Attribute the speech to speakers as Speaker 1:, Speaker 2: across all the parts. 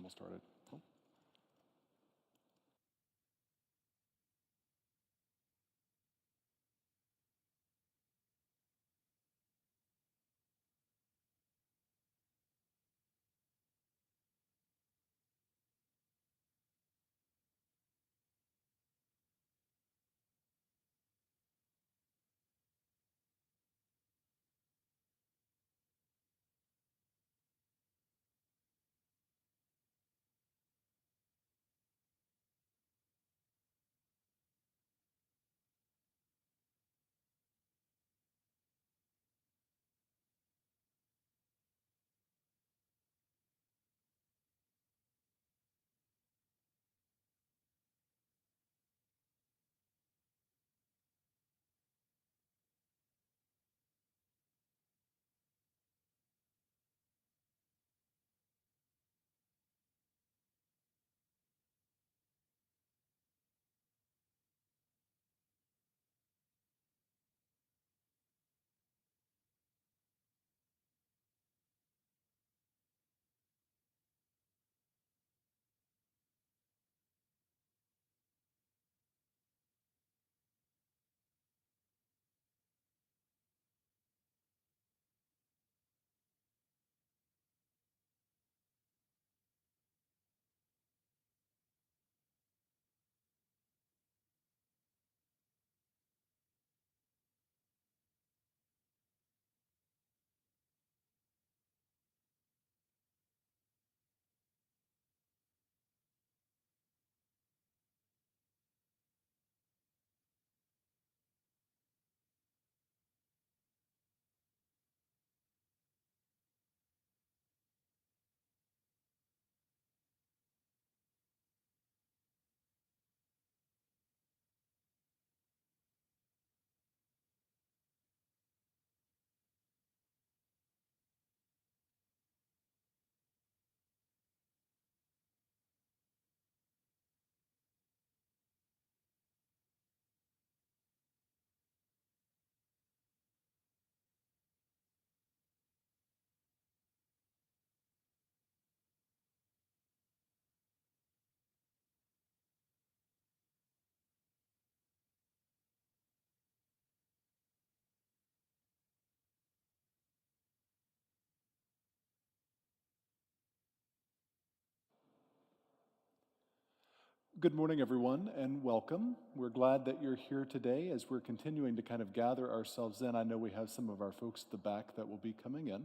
Speaker 1: we'll start it. Cool. Good morning, everyone, and welcome. We're glad that you're here today as we're continuing to kind of gather ourselves in. I know we have some of our folks at the back that will be coming in.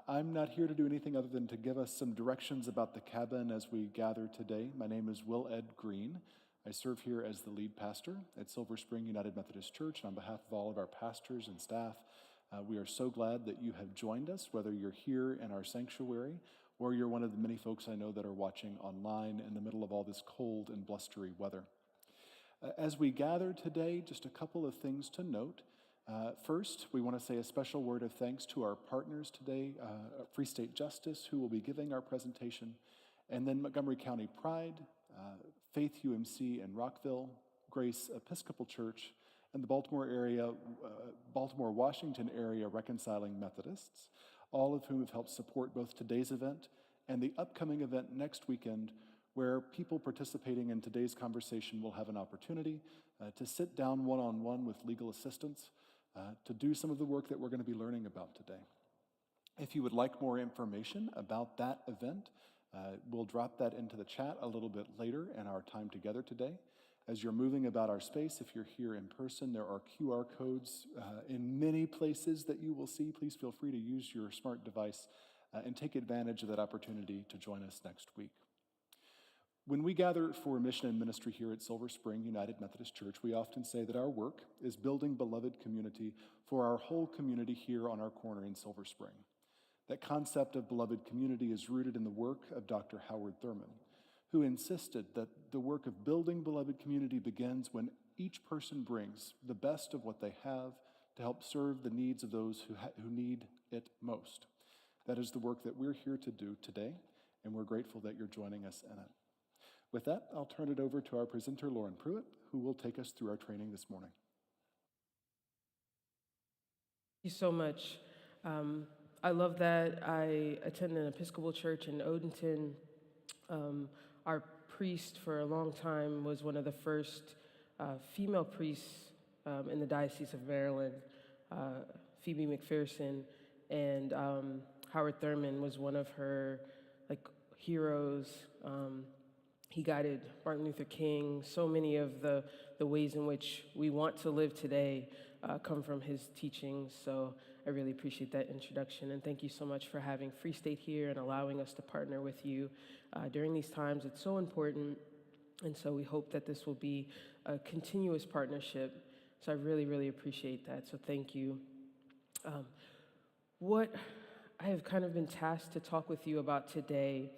Speaker 1: I'm not here to do anything other than to give us some directions about the cabin as we gather today. My name is Will Ed Green. I serve here as the lead pastor at Silver Spring United Methodist Church. And on behalf of all of our pastors and staff, we are so glad that you have joined us, whether you're here in our sanctuary or you're one of the many folks I know that are watching online in the middle of all this cold and blustery weather. As we gather today, just a couple of things to note. First, we want to say a special word of thanks to our partners today, Free State Justice, who will be giving our presentation, and then Montgomery County Pride, Faith UMC in Rockville, Grace Episcopal Church, and the Baltimore-Washington area Reconciling Methodists, all of whom have helped support both today's event and the upcoming event next weekend, where people participating in today's conversation will have an opportunity to sit down one-on-one with legal assistance to do some of the work that we're going to be learning about today. If you would like more information about that event, we'll drop that into the chat a little bit later in our time together today. As you're moving about our space, if you're here in person, there are QR codes in many places that you will see. Please feel free to use your smart device and take advantage of that opportunity to join us next week. When we gather for mission and ministry here at Silver Spring United Methodist Church, we often say that our work is building beloved community for our whole community here on our corner in Silver Spring. That concept of beloved community is rooted in the work of Dr. Howard Thurman, who insisted that the work of building beloved community begins when each person brings the best of what they have to help serve the needs of those who need it most. That is the work that we're here to do today, and we're grateful that you're joining us in it. With that, I'll turn it over to our presenter, Lauren Pruitt, who will take us through our training this morning.
Speaker 2: Thank you so much. I love that I attend an Episcopal church in Odenton, Our priest for a long time was one of the first female priests in the Diocese of Maryland, Phoebe McPherson, and Howard Thurman was one of her heroes. He guided Martin Luther King. So many of the ways in which we want to live today come from his teachings. So I really appreciate that introduction. And thank you so much for having Free State here and allowing us to partner with you during these times. It's so important. And so we hope that this will be a continuous partnership. So I really, really appreciate that. So thank you. What I have kind of been tasked to talk with you about today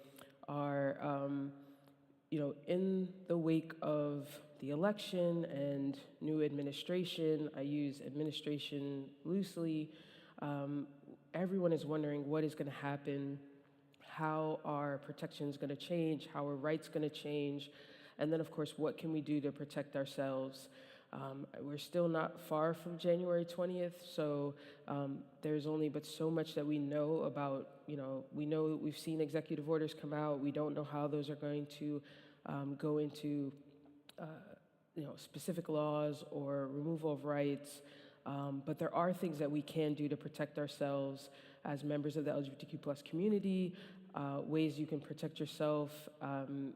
Speaker 2: are, in the wake of the election and new administration, I use administration loosely, everyone is wondering what is going to happen, how are protections going to change, how are rights going to change, and then, of course, what can we do to protect ourselves? We're still not far from January 20th, so there's only but so much that we know about, we know we've seen executive orders come out. We don't know how those are going to go into, specific laws or removal of rights, but there are things that we can do to protect ourselves as members of the LGBTQ plus community, ways you can protect yourself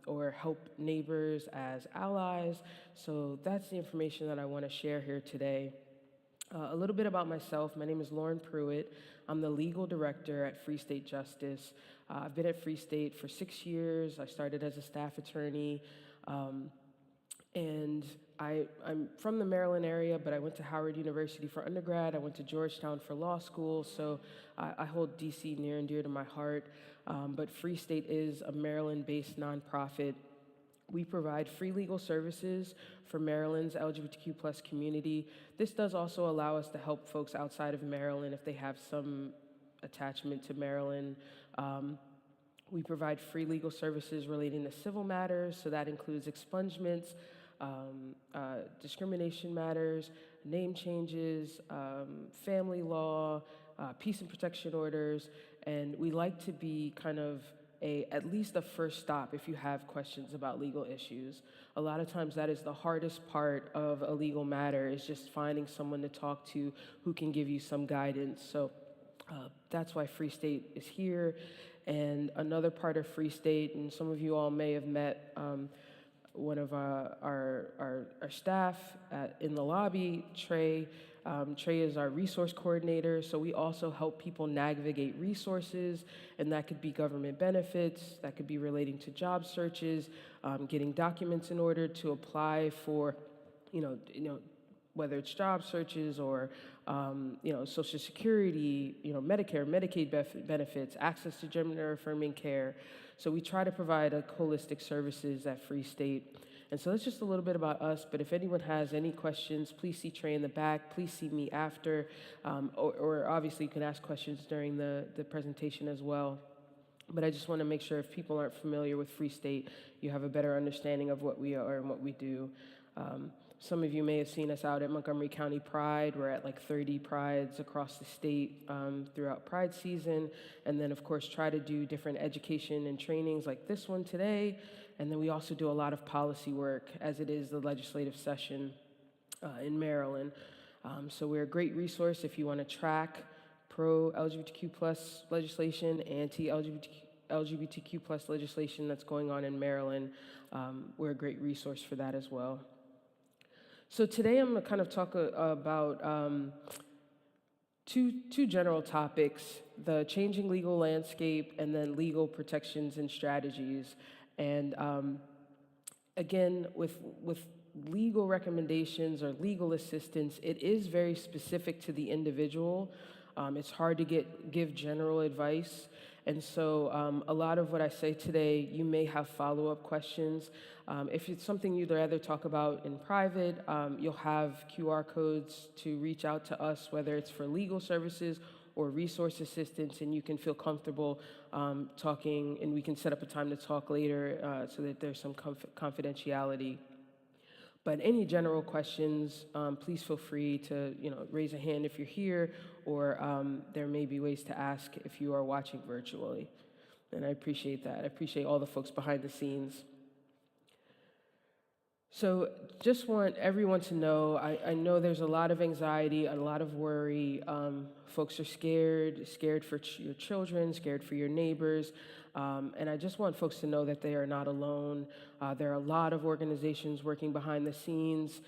Speaker 2: or help neighbors as allies. So that's the information that I want to share here today. A little bit about myself. My name is Lauren Pruitt. I'm the legal director at Free State Justice. I've been at Free State for 6 years. I started as a staff attorney. And I'm from the Maryland area, but I went to Howard University for undergrad. I went to Georgetown for law school, so I hold DC near and dear to my heart. But Free State is a Maryland-based nonprofit. We provide free legal services for Maryland's LGBTQ plus community. This does also allow us to help folks outside of Maryland if they have some attachment to Maryland. We provide free legal services relating to civil matters, so that includes expungements, discrimination matters, name changes, family law, peace and protection orders, and we like to be kind of at least a first stop if you have questions about legal issues. A lot of times that is the hardest part of a legal matter, is just finding someone to talk to who can give you some guidance. So that's why Free State is here. And another part of Free State, and some of you all may have met one of our staff in the lobby, Trey. Trey is our resource coordinator, so we also help people navigate resources, and that could be government benefits, that could be relating to job searches, getting documents in order to apply for, whether it's job searches or, Social Security, Medicare, Medicaid benefits, access to gender-affirming care. So we try to provide holistic services at Free State. And so that's just a little bit about us, but if anyone has any questions, please see Trey in the back, please see me after, or obviously you can ask questions during the presentation as well. But I just want to make sure if people aren't familiar with Free State, you have a better understanding of what we are and what we do. Some of you may have seen us out at Montgomery County Pride. We're at 30 prides across the state throughout Pride season. And then, of course, try to do different education and trainings like this one today. And then we also do a lot of policy work, as it is the legislative session in Maryland. So we're a great resource if you want to track pro-LGBTQ plus legislation, anti-LGBTQ plus legislation that's going on in Maryland. We're a great resource for that as well. So today I'm going to kind of talk about two general topics: the changing legal landscape and then legal protections and strategies. And again, with legal recommendations or legal assistance, it is very specific to the individual. It's hard to give general advice. And so a lot of what I say today, you may have follow-up questions. If it's something you'd rather talk about in private, you'll have QR codes to reach out to us, whether it's for legal services or resource assistance, and you can feel comfortable talking, and we can set up a time to talk later so that there's some confidentiality. But any general questions, please feel free to raise a hand if you're here, or there may be ways to ask if you are watching virtually. And I appreciate that. I appreciate all the folks behind the scenes. So just want everyone to know, I know there's a lot of anxiety, a lot of worry. Folks are scared for your children, scared for your neighbors. And I just want folks to know that they are not alone. There are a lot of organizations working behind the scenes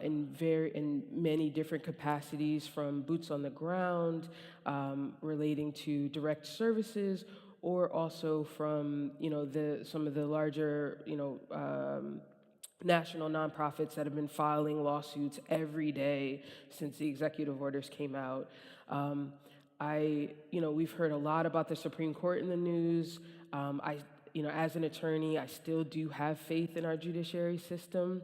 Speaker 2: in many different capacities, from boots on the ground, relating to direct services, or also from some of the larger national nonprofits that have been filing lawsuits every day since the executive orders came out. We've heard a lot about the Supreme Court in the news. As an attorney, I still do have faith in our judiciary system.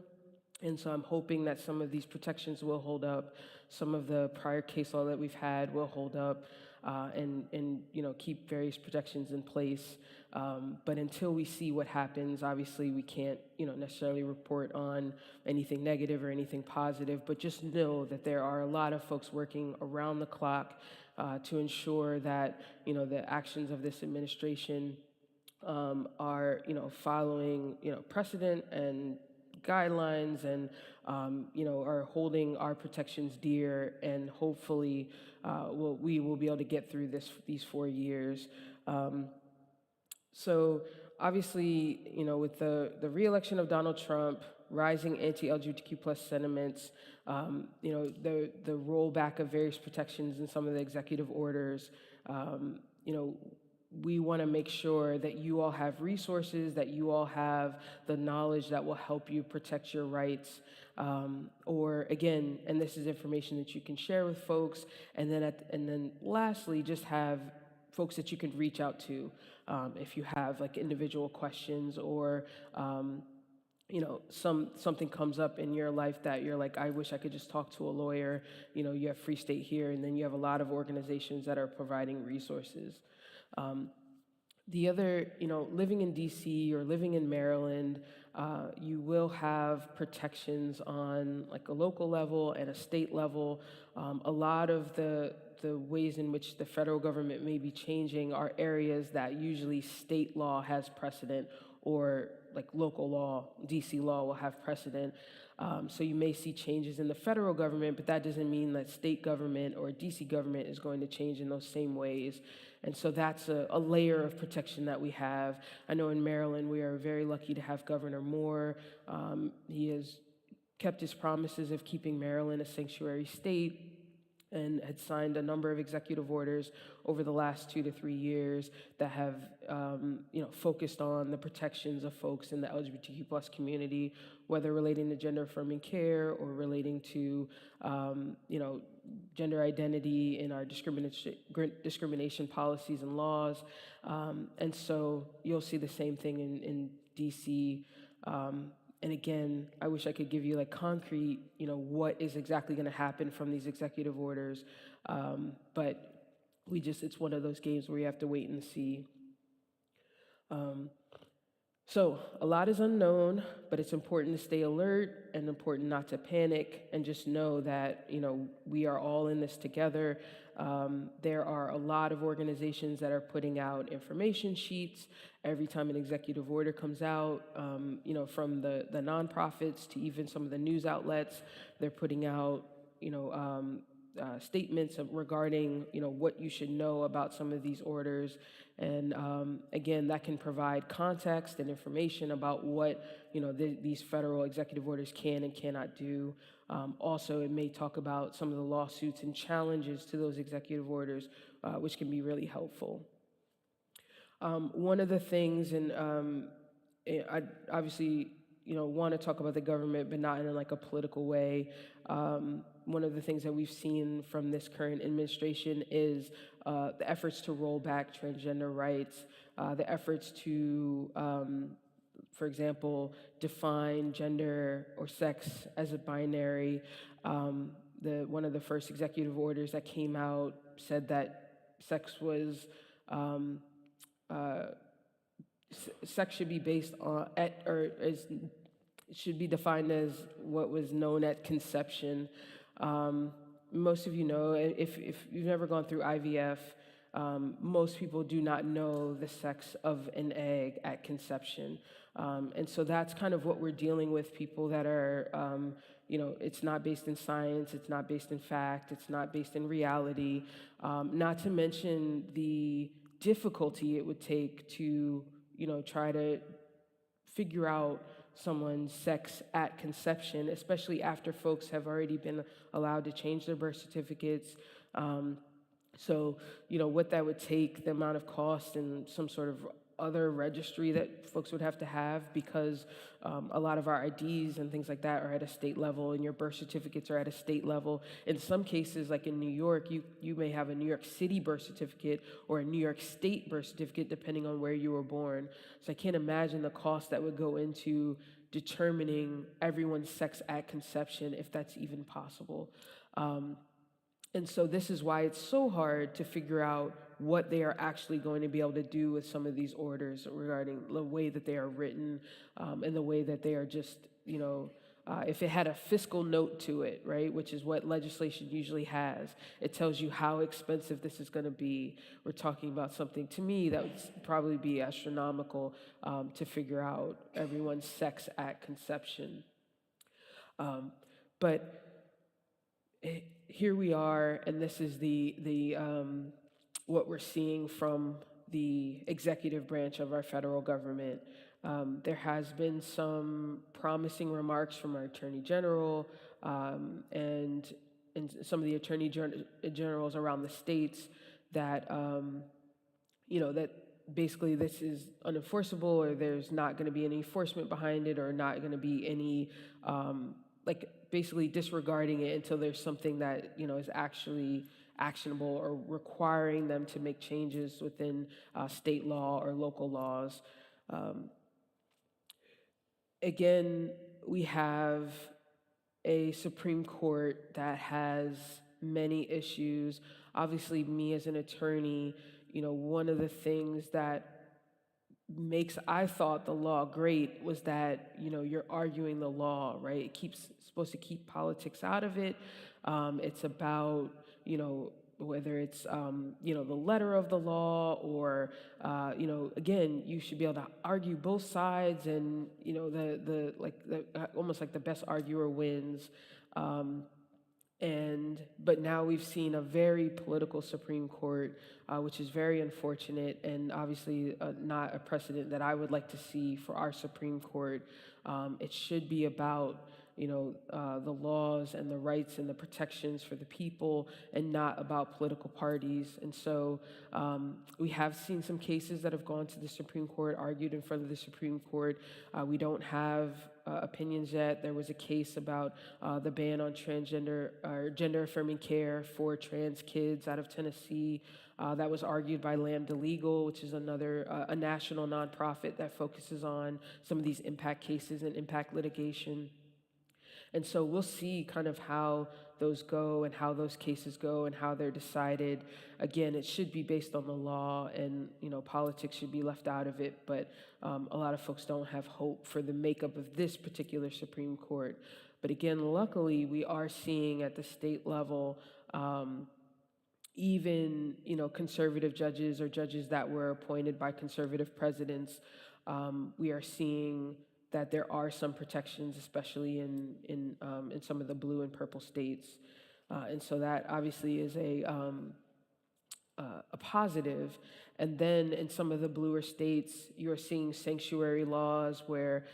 Speaker 2: And so I'm hoping that some of these protections will hold up. Some of the prior case law that we've had will hold up, and keep various protections in place. But until we see what happens, obviously we can't necessarily report on anything negative or anything positive. But just know that there are a lot of folks working around the clock to ensure that the actions of this administration are following precedent and guidelines, and are holding our protections dear, and hopefully we will be able to get through these 4 years. So obviously, with the reelection of Donald Trump, rising anti-LGBTQ plus sentiments, the rollback of various protections in some of the executive orders, we want to make sure that you all have resources, that you all have the knowledge that will help you protect your rights. Or again, and this is information that you can share with folks, and then lastly, just have folks that you can reach out to if you have like individual questions, or something comes up in your life that you're like, I wish I could just talk to a lawyer. You have Free State here, and then you have a lot of organizations that are providing resources. The other, living in DC or living in Maryland, you will have protections on like a local level and a state level. A lot of the ways in which the federal government may be changing are areas that usually state law has precedent, or like local law, DC law will have precedent. So you may see changes in the federal government, but that doesn't mean that state government or DC government is going to change in those same ways. And so that's a layer of protection that we have. I know in Maryland, we are very lucky to have Governor Moore. He has kept his promises of keeping Maryland a sanctuary state, and had signed a number of executive orders over the last 2 to 3 years that have, focused on the protections of folks in the LGBTQ plus community, whether relating to gender affirming care or relating to, gender identity in our discrimination policies and laws. And so you'll see the same thing in DC. And again, I wish I could give you like concrete, what is exactly going to happen from these executive orders. But it's one of those games where you have to wait and see. So a lot is unknown, but it's important to stay alert and important not to panic, and just know that, we are all in this together. There are a lot of organizations that are putting out information sheets every time an executive order comes out, from the nonprofits to even some of the news outlets. They're putting out, statements regarding, what you should know about some of these orders. And again, that can provide context and information about what, these federal executive orders can and cannot do. Also, it may talk about some of the lawsuits and challenges to those executive orders, which can be really helpful. One of the things, and I obviously, want to talk about the government, but not in like a political way. One of the things that we've seen from this current administration is the efforts to roll back transgender rights, the efforts to, for example, define gender or sex as a binary. One of the first executive orders that came out said that sex should be based on should be defined as what was known at conception. Most of you know, if you've never gone through IVF, most people do not know the sex of an egg at conception. And so that's kind of what we're dealing with, people that are, it's not based in science, it's not based in fact, it's not based in reality, not to mention the difficulty it would take to, try to figure out someone's sex at conception, especially after folks have already been allowed to change their birth certificates. So, what that would take, the amount of cost, and some sort of other registry that folks would have to have, because a lot of our IDs and things like that are at a state level, and your birth certificates are at a state level. In some cases, like in New York, you may have a New York City birth certificate or a New York State birth certificate, depending on where you were born. So I can't imagine the cost that would go into determining everyone's sex at conception, if that's even possible. And so this is why it's so hard to figure out what they are actually going to be able to do with some of these orders regarding the way that they are written, and the way that they are just, if it had a fiscal note to it, right, which is what legislation usually has, it tells you how expensive this is going to be. We're talking about something, to me, that would probably be astronomical, to figure out everyone's sex at conception. But here we are, and this is the what we're seeing from the executive branch of our federal government. There has been some promising remarks from our Attorney General, and some of the Attorney Generals around the states that, that basically this is unenforceable, or there's not going to be any enforcement behind it, or not going to be any, basically disregarding it until there's something that, is actually actionable, or requiring them to make changes within state law or local laws. Again, we have a Supreme Court that has many issues. Obviously, me as an attorney, one of the things that makes, I thought, the law great was that, you're arguing the law, right? It's supposed to keep politics out of it. It's about, whether it's, the letter of the law, or, again, you should be able to argue both sides, and, almost like the best arguer wins. But now we've seen a very political Supreme Court, which is very unfortunate, and obviously not a precedent that I would like to see for our Supreme Court. It should be about, the laws and the rights and the protections for the people, and not about political parties. And so we have seen some cases that have gone to the Supreme Court, argued in front of the Supreme Court. We don't have opinions yet. There was a case about the ban on transgender or gender-affirming care for trans kids out of Tennessee. That was argued by Lambda Legal, which is another a national nonprofit that focuses on some of these impact cases and impact litigation. And so we'll see kind of how those go, and how those cases go, and how they're decided. Again, it should be based on the law, and politics should be left out of it. But a lot of folks don't have hope for the makeup of this particular Supreme Court. But again, luckily, we are seeing at the state level, even conservative judges, or judges that were appointed by conservative presidents. We are seeing that there are some protections, especially in some of the blue and purple states, and so that obviously is a positive. And then in some of the bluer states, you're seeing sanctuary laws where,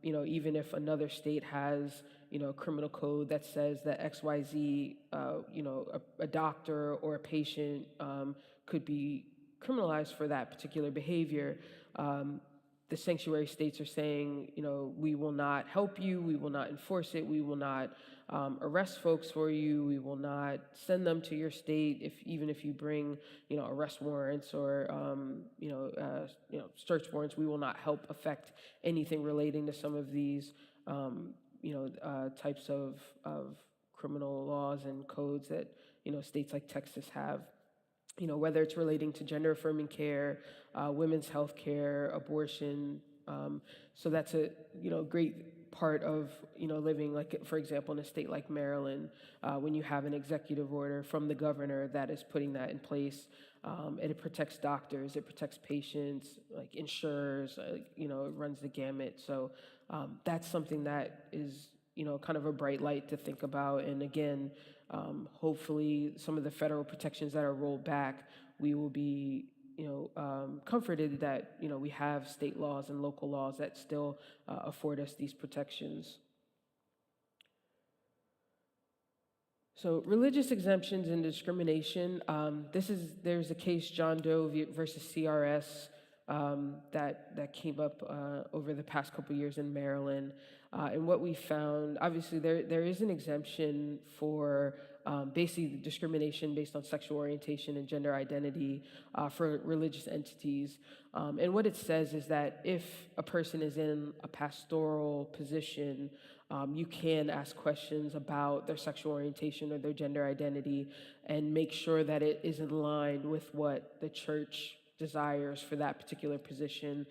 Speaker 2: even if another state has, a criminal code that says that XYZ, a doctor or a patient could be criminalized for that particular behavior. The sanctuary states are saying, we will not help you, we will not enforce it, we will not arrest folks for you, we will not send them to your state even if you bring, arrest warrants or, search warrants. We will not help affect anything relating to some of these, types of criminal laws and codes that, states like Texas have. Whether it's relating to gender-affirming care, women's health care, abortion. So that's a, great part of, living, like, for example, in a state like Maryland, when you have an executive order from the governor that is putting that in place. And it protects doctors, it protects patients, like insurers, it runs the gamut. So that's something that is, kind of a bright light to think about. And again, hopefully some of the federal protections that are rolled back, we will be, comforted that, we have state laws and local laws that still afford us these protections. So religious exemptions and discrimination. There's a case, John Doe versus CRS, that came up over the past couple years in Maryland. And what we found, obviously, there is an exemption for basically discrimination based on sexual orientation and gender identity for religious entities. And what it says is that if a person is in a pastoral position, you can ask questions about their sexual orientation or their gender identity and make sure that it is in line with what the church desires for that particular position.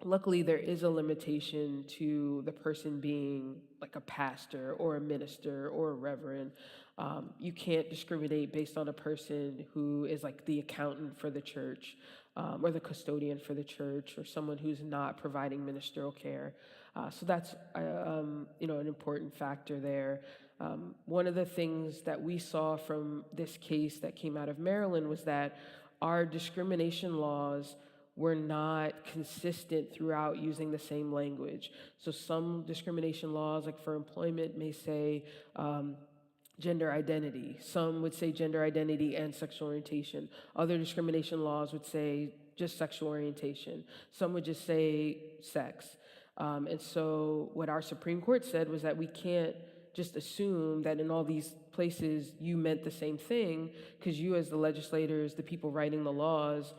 Speaker 2: Luckily, there is a limitation to the person being like a pastor or a minister or a reverend. You can't discriminate based on a person who is like the accountant for the church or the custodian for the church or someone who's not providing ministerial care. So that's an important factor there. One of the things that we saw from this case that came out of Maryland was that our discrimination laws were not consistent throughout using the same language. So some discrimination laws, like for employment, may say gender identity. Some would say gender identity and sexual orientation. Other discrimination laws would say just sexual orientation. Some would just say sex. And so what our Supreme Court said was that we can't just assume that in all these places you meant the same thing, because you as the legislators, the people writing the laws,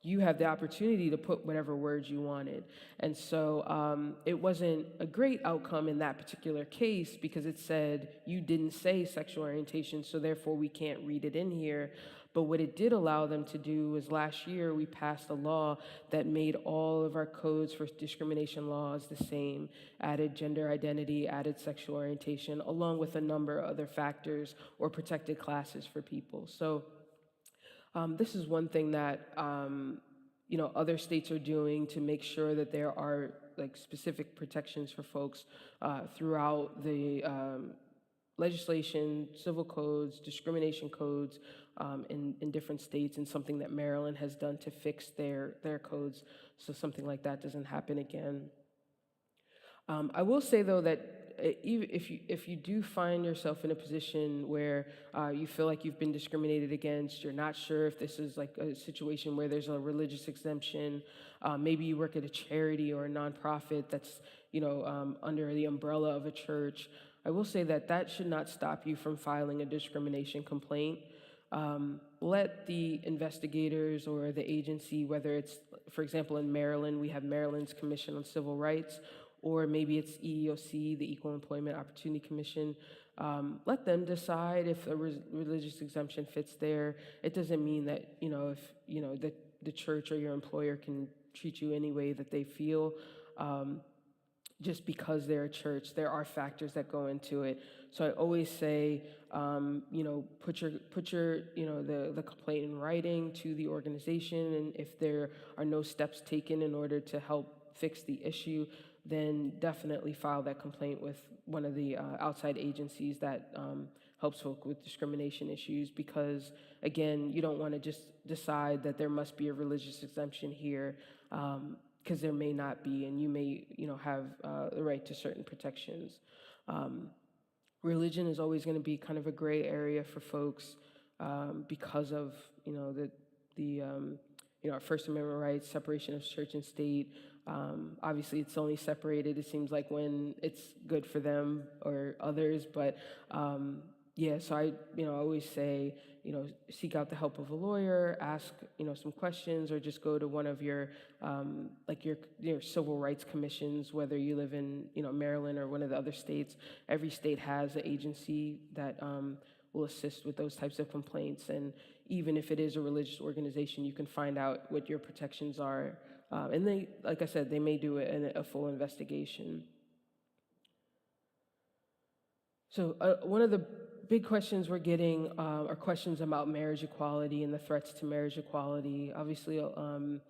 Speaker 2: you have the opportunity to put whatever words you wanted. And so it wasn't a great outcome in that particular case because it said you didn't say sexual orientation, so therefore we can't read it in here. But what it did allow them to do was last year we passed a law that made all of our codes for discrimination laws the same, added gender identity, added sexual orientation, along with a number of other factors or protected classes for people. So this is one thing that other states are doing to make sure that there are like specific protections for folks throughout the legislation, civil codes, discrimination codes in different states, and something that Maryland has done to fix their codes so something like that doesn't happen again. I will say though that even if you do find yourself in a position where you feel like you've been discriminated against, you're not sure if this is like a situation where there's a religious exemption, maybe you work at a charity or a nonprofit that's under the umbrella of a church, I will say that that should not stop you from filing a discrimination complaint. Let the investigators or the agency, whether it's, for example, in Maryland, we have Maryland's Commission on Civil Rights, or maybe it's EEOC, the Equal Employment Opportunity Commission. Let them decide if a religious exemption fits there. It doesn't mean that, if, the church or your employer can treat you any way that they feel. Just because they're a church, there are factors that go into it. So I always say, put your the complaint in writing to the organization, and if there are no steps taken in order to help fix the issue, then definitely file that complaint with one of the outside agencies that helps folk with discrimination issues, because again, you don't want to just decide that there must be a religious exemption here, because there may not be, and you may have the right to certain protections. Religion is always going to be kind of a gray area for folks because of our First Amendment rights, separation of church and state. Obviously, it's only separated, it seems like, when it's good for them or others. But so I always say, seek out the help of a lawyer, ask some questions, or just go to one of your your civil rights commissions, whether you live in Maryland or one of the other states. Every state has an agency that will assist with those types of complaints, and even if it is a religious organization, you can find out what your protections are. And they, like I said, they may do a full investigation. So one of the big questions we're getting are questions about marriage equality and the threats to marriage equality. Obviously, one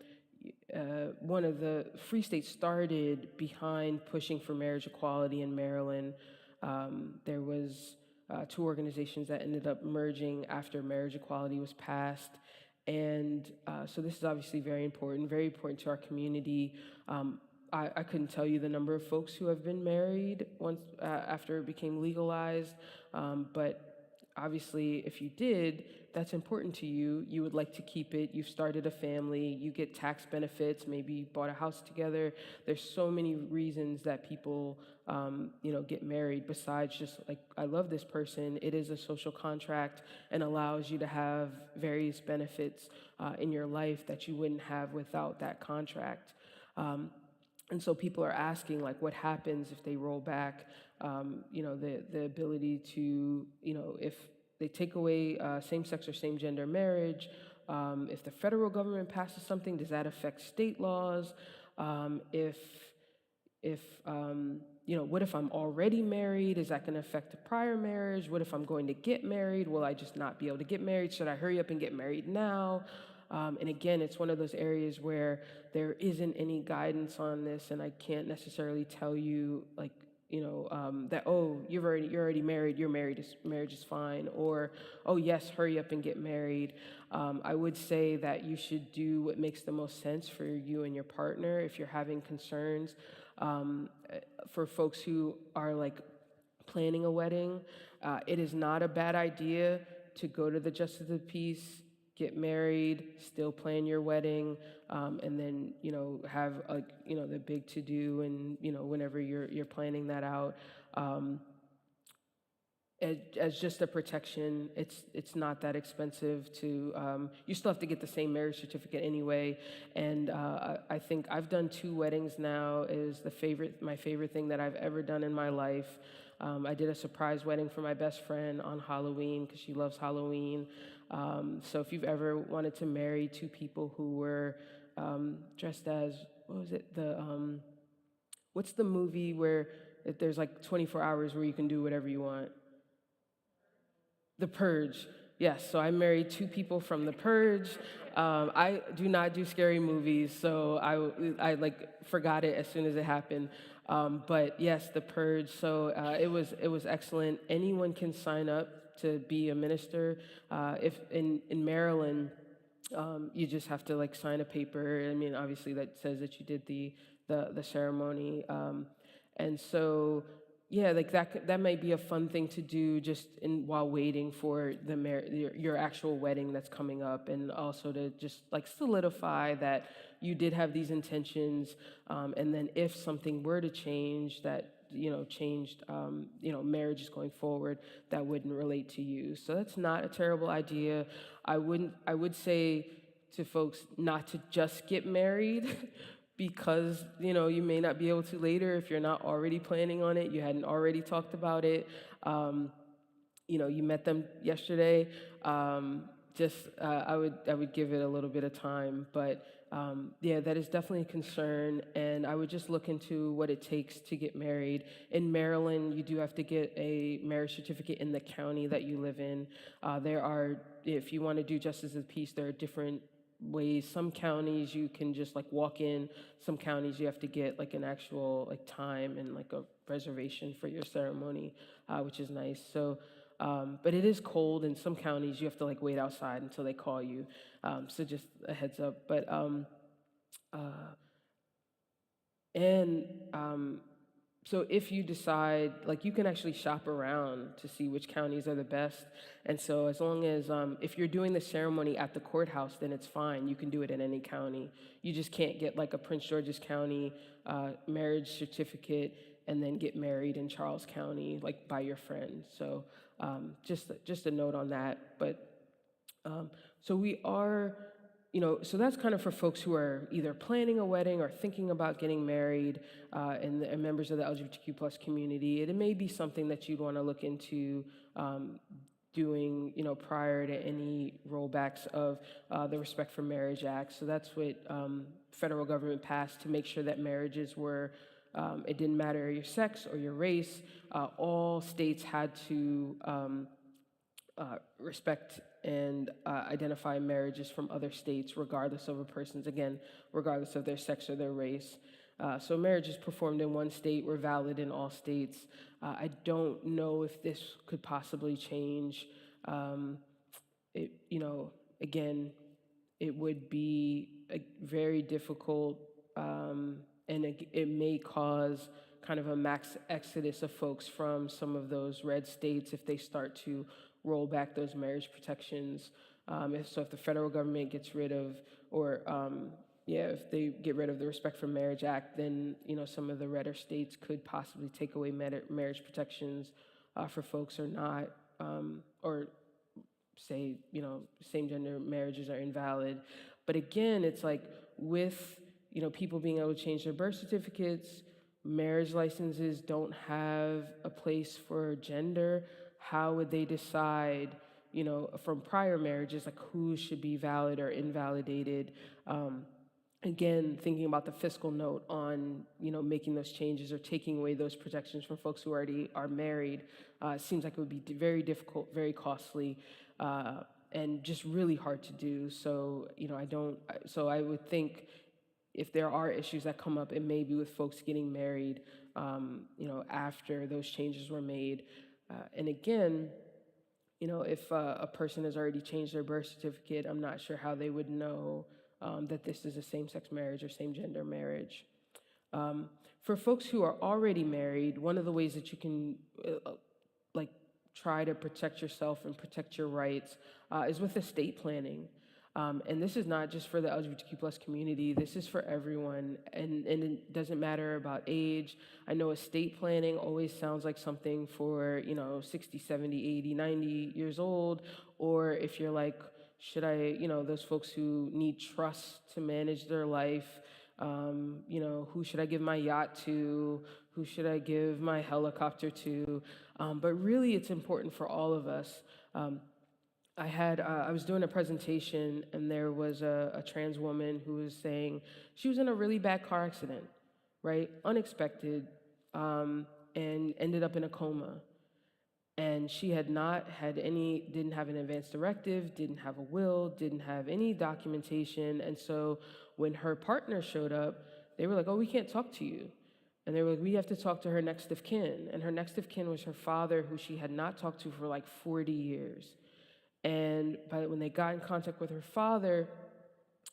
Speaker 2: of the Free States started behind pushing for marriage equality in Maryland. There was two organizations that ended up merging after marriage equality was passed. And so this is obviously very important to our community. I couldn't tell you the number of folks who have been married once after it became legalized, but obviously, if you did, that's important to you. You would like to keep it. You've started a family. You get tax benefits. Maybe you bought a house together. There's so many reasons that people, get married. Besides just like, I love this person. It is a social contract and allows you to have various benefits in your life that you wouldn't have without that contract. And so people are asking, like, what happens if they roll back, the ability to, if they take away same-sex or same-gender marriage, if the federal government passes something, does that affect state laws? What if I'm already married? Is that going to affect the prior marriage? What if I'm going to get married? Will I just not be able to get married? Should I hurry up and get married now? And again, it's one of those areas where there isn't any guidance on this, and I can't necessarily tell you, like, that, oh, you're already married, marriage is fine, or, oh yes, hurry up and get married. I would say that you should do what makes the most sense for you and your partner. If you're having concerns, for folks who are like planning a wedding, it is not a bad idea to go to the Justice of the Peace, get married, still plan your wedding, and then have the big to do, and whenever you're planning that out, as just a protection. It's not that expensive to. You still have to get the same marriage certificate anyway, and I think I've done 2 weddings now. It is my favorite thing that I've ever done in my life. I did a surprise wedding for my best friend on Halloween because she loves Halloween. So if you've ever wanted to marry 2 people who were dressed as, what was it? What's the movie where there's like 24 hours where you can do whatever you want? The Purge. Yes, so I married 2 people from The Purge. I do not do scary movies, so I like forgot it as soon as it happened. But yes, The Purge. So it was excellent. Anyone can sign up to be a minister. If in Maryland, you just have to like sign a paper. I mean, obviously that says that you did the ceremony, and so yeah, like that might be a fun thing to do just while waiting for your actual wedding that's coming up, and also to just like solidify that you did have these intentions, and then if something were to change that changed marriages going forward, that wouldn't relate to you. So that's not a terrible idea. I would say to folks not to just get married because you may not be able to later if you're not already planning on it, you hadn't already talked about it. You met them yesterday. I would give it a little bit of time, but yeah, that is definitely a concern, and I would just look into what it takes to get married. In Maryland, you do have to get a marriage certificate in the county that you live in. If you want to do Justice of the Peace, there are different ways. Some counties you can just like walk in. Some counties you have to get like an actual like time and like a reservation for your ceremony, which is nice. So, but it is cold in some counties. You have to like wait outside until they call you. So just a heads up. But so if you decide, like, you can actually shop around to see which counties are the best. And so as long as, if you're doing the ceremony at the courthouse, then it's fine. You can do it in any county. You just can't get like a Prince George's County marriage certificate and then get married in Charles County, like by your friend. So just a note on that. But so we are, so that's kind of for folks who are either planning a wedding or thinking about getting married, and members of the LGBTQ plus community. It may be something that you'd want to look into doing, prior to any rollbacks of the Respect for Marriage Act. So that's what federal government passed to make sure that marriages were It didn't matter your sex or your race. All states had to respect and identify marriages from other states, regardless of a person's, again, regardless of their sex or their race. So marriages performed in one state were valid in all states. I don't know if this could possibly change. Again, it would be very difficult, and it may cause kind of a max exodus of folks from some of those red states if they start to roll back those marriage protections. If the federal government gets rid of, or if they get rid of the Respect for Marriage Act, then some of the redder states could possibly take away marriage protections for folks or not, or say same-gender marriages are invalid. But again, it's like with people being able to change their birth certificates, marriage licenses don't have a place for gender. How would they decide, from prior marriages, like who should be valid or invalidated? Again, thinking about the fiscal note on, making those changes or taking away those protections from folks who already are married, seems like it would be very difficult, very costly, and just really hard to do. So, so I would think if there are issues that come up, it may be with folks getting married, after those changes were made. And again, if a person has already changed their birth certificate, I'm not sure how they would know that this is a same-sex marriage or same-gender marriage. For folks who are already married, one of the ways that you can try to protect yourself and protect your rights is with estate planning. And this is not just for the LGBTQ plus community, this is for everyone, and it doesn't matter about age. I know estate planning always sounds like something for, 60, 70, 80, 90 years old, or if you're like, should I, those folks who need trust to manage their life, who should I give my yacht to? Who should I give my helicopter to? But really, it's important for all of us. I was doing a presentation, and there was a trans woman who was saying she was in a really bad car accident, right? Unexpected, and ended up in a coma. And she didn't have an advance directive, didn't have a will, didn't have any documentation. And so when her partner showed up, they were like, oh, we can't talk to you. And they were like, we have to talk to her next of kin. And her next of kin was her father, who she had not talked to for like 40 years. And when they got in contact with her father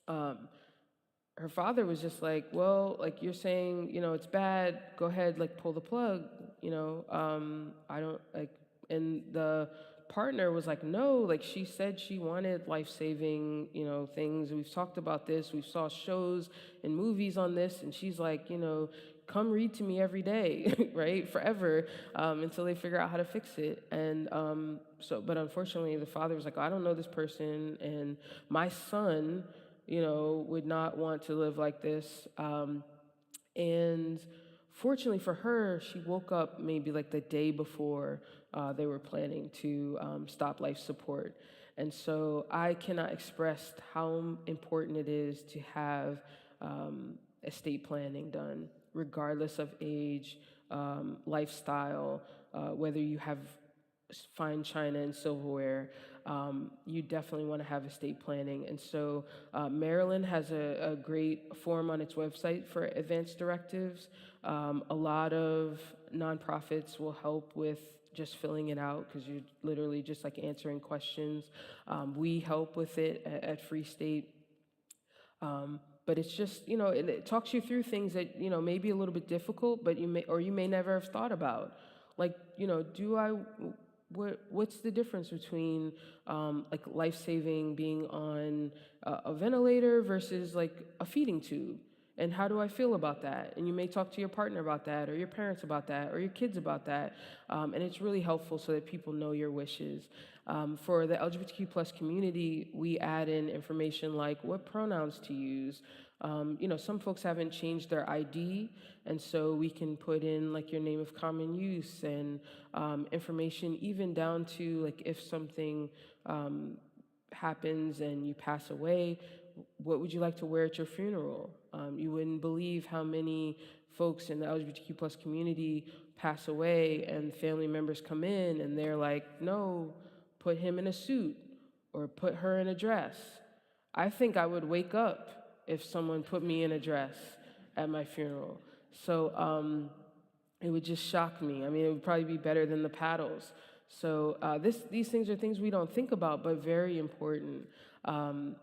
Speaker 2: was just like, well, like you're saying, it's bad, go ahead, like pull the plug, I don't like, and the partner was like, no, like she said she wanted life-saving, things. We've talked about this, we saw shows and movies on this, and she's like, come read to me every day, right, forever, until they figure out how to fix it. And but unfortunately, the father was like, I don't know this person, and my son, would not want to live like this. And fortunately for her, she woke up maybe like the day before they were planning to stop life support. And so I cannot express how important it is to have estate planning done, regardless of age, lifestyle, whether you have fine china and silverware, you definitely want to have estate planning. And so Maryland has a great form on its website for advance directives. A lot of nonprofits will help with just filling it out, because you're literally just like answering questions. We help with it at Free State. But it's just, it talks you through things that, may be a little bit difficult, but you may never have thought about. Like, what's the difference between like life-saving being on a ventilator versus like a feeding tube? And how do I feel about that? And you may talk to your partner about that, or your parents about that, or your kids about that. And it's really helpful so that people know your wishes. For the LGBTQ plus community, we add in information like what pronouns to use. Some folks haven't changed their ID, and so we can put in like your name of common use and information even down to like if something happens and you pass away, what would you like to wear at your funeral? You wouldn't believe how many folks in the LGBTQ plus community pass away and family members come in and they're like, no, put him in a suit or put her in a dress. I think I would wake up if someone put me in a dress at my funeral. So it would just shock me. I mean, it would probably be better than the paddles. So these things are things we don't think about, but very important. And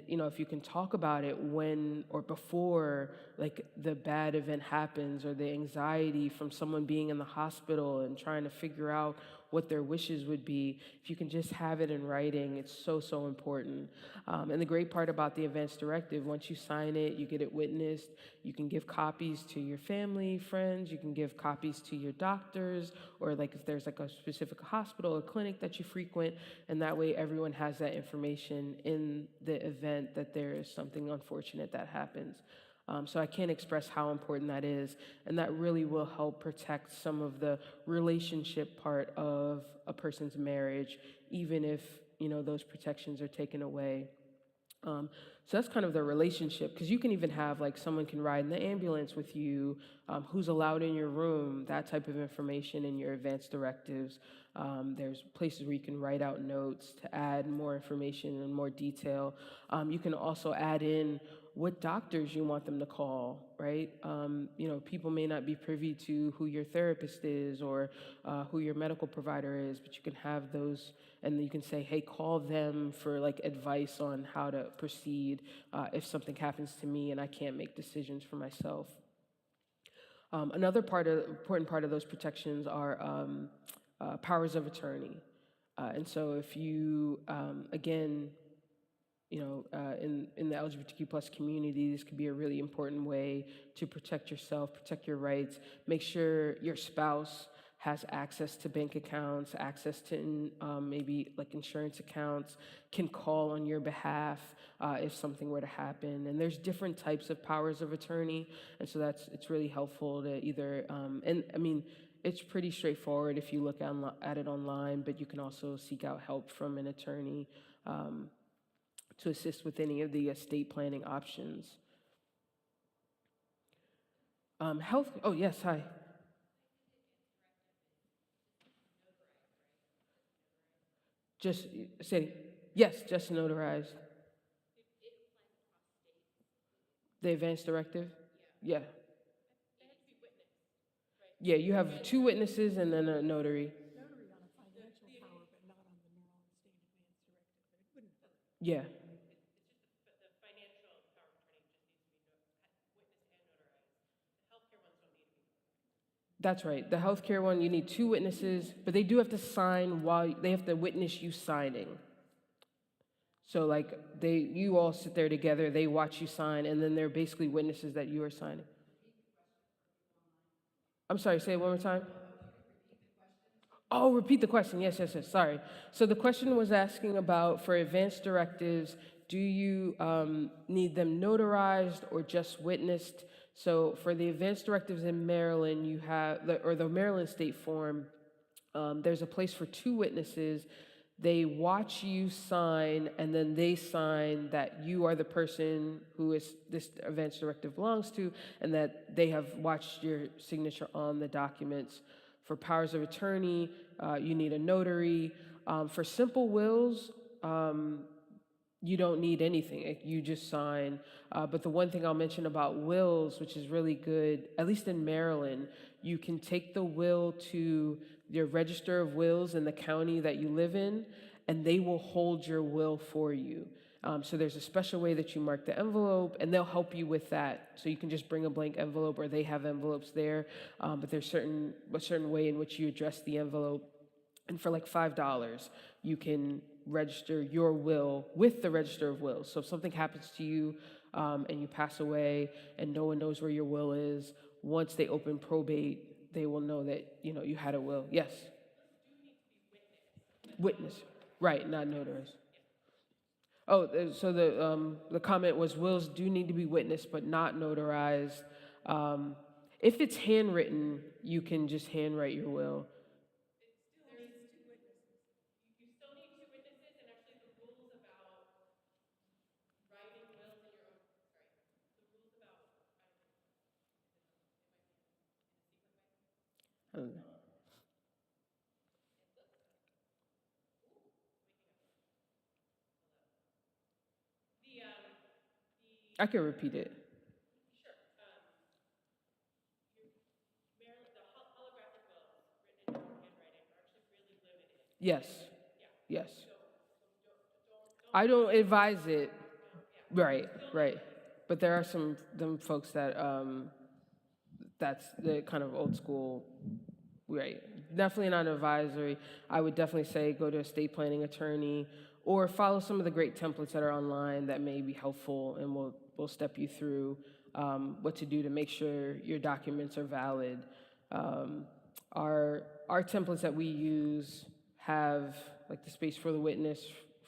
Speaker 2: if you can talk about it when or before, like the bad event happens, or the anxiety from someone being in the hospital and trying to figure out what their wishes would be, if you can just have it in writing, it's so important. And the great part about the advance directive, once you sign it, you get it witnessed, you can give copies to your family, friends, you can give copies to your doctors, or like if there's like a specific hospital or clinic that you frequent, and that way everyone has that information in the event that there is something unfortunate that happens. So I can't express how important that is, and that really will help protect some of the relationship part of a person's marriage, even if those protections are taken away. So that's kind of the relationship, because you can even have like someone can ride in the ambulance with you, who's allowed in your room, that type of information in your advance directives. There's places where you can write out notes to add more information and more detail. You can also add in what doctors you want them to call, right? People may not be privy to who your therapist is or who your medical provider is, but you can have those, and you can say, hey, call them for like advice on how to proceed if something happens to me and I can't make decisions for myself. Another important part of those protections are powers of attorney. And so if you, again, in the LGBTQ plus community, this could be a really important way to protect yourself, protect your rights, make sure your spouse has access to bank accounts, access to maybe like insurance accounts, can call on your behalf if something were to happen. And there's different types of powers of attorney, and so it's really helpful to either, and I mean, it's pretty straightforward if you look at it online, but you can also seek out help from an attorney to assist with any of the estate planning options. Oh yes, hi. Just say, yes, just notarized. The advance directive? Yeah. Yeah, you have two witnesses and then a notary. Yeah. That's right. The healthcare one, you need two witnesses, but they do have to sign while they have to witness you signing. So like you all sit there together, they watch you sign, and then they're basically witnesses that you are signing. I'm sorry, say it one more time. Oh, repeat the question. Yes, sorry. So the question was asking about, for advance directives, do you need them notarized or just witnessed? So for the advance directives in Maryland, you have, the Maryland State Form, there's a place for two witnesses. They watch you sign, and then they sign that you are the person who this advance directive belongs to, and that they have watched your signature on the documents. For powers of attorney, you need a notary. For simple wills, you don't need anything. You just sign. But the one thing I'll mention about wills, which is really good, at least in Maryland, you can take the will to your register of wills in the county that you live in, and they will hold your will for you. So there's a special way that you mark the envelope, and they'll help you with that. So you can just bring a blank envelope, or they have envelopes there, but there's a certain way in which you address the envelope. And for like $5, you can register your will with the Register of Wills. So if something happens to you and you pass away and no one knows where your will is, once they open probate, they will know that you had a will. Yes. Witness, right? Not notarized. Oh, so the comment was wills do need to be witnessed, but not notarized. If it's handwritten, you can just handwrite your will. I can repeat it. Yes, yes. I don't advise it. Right, right. But there are some them folks that that's the kind of old school. Right. Definitely not an advisory. I would definitely say go to a estate planning attorney or follow some of the great templates that are online that may be helpful and will step you through what to do to make sure your documents are valid. Um, our templates that we use have like the space for the witness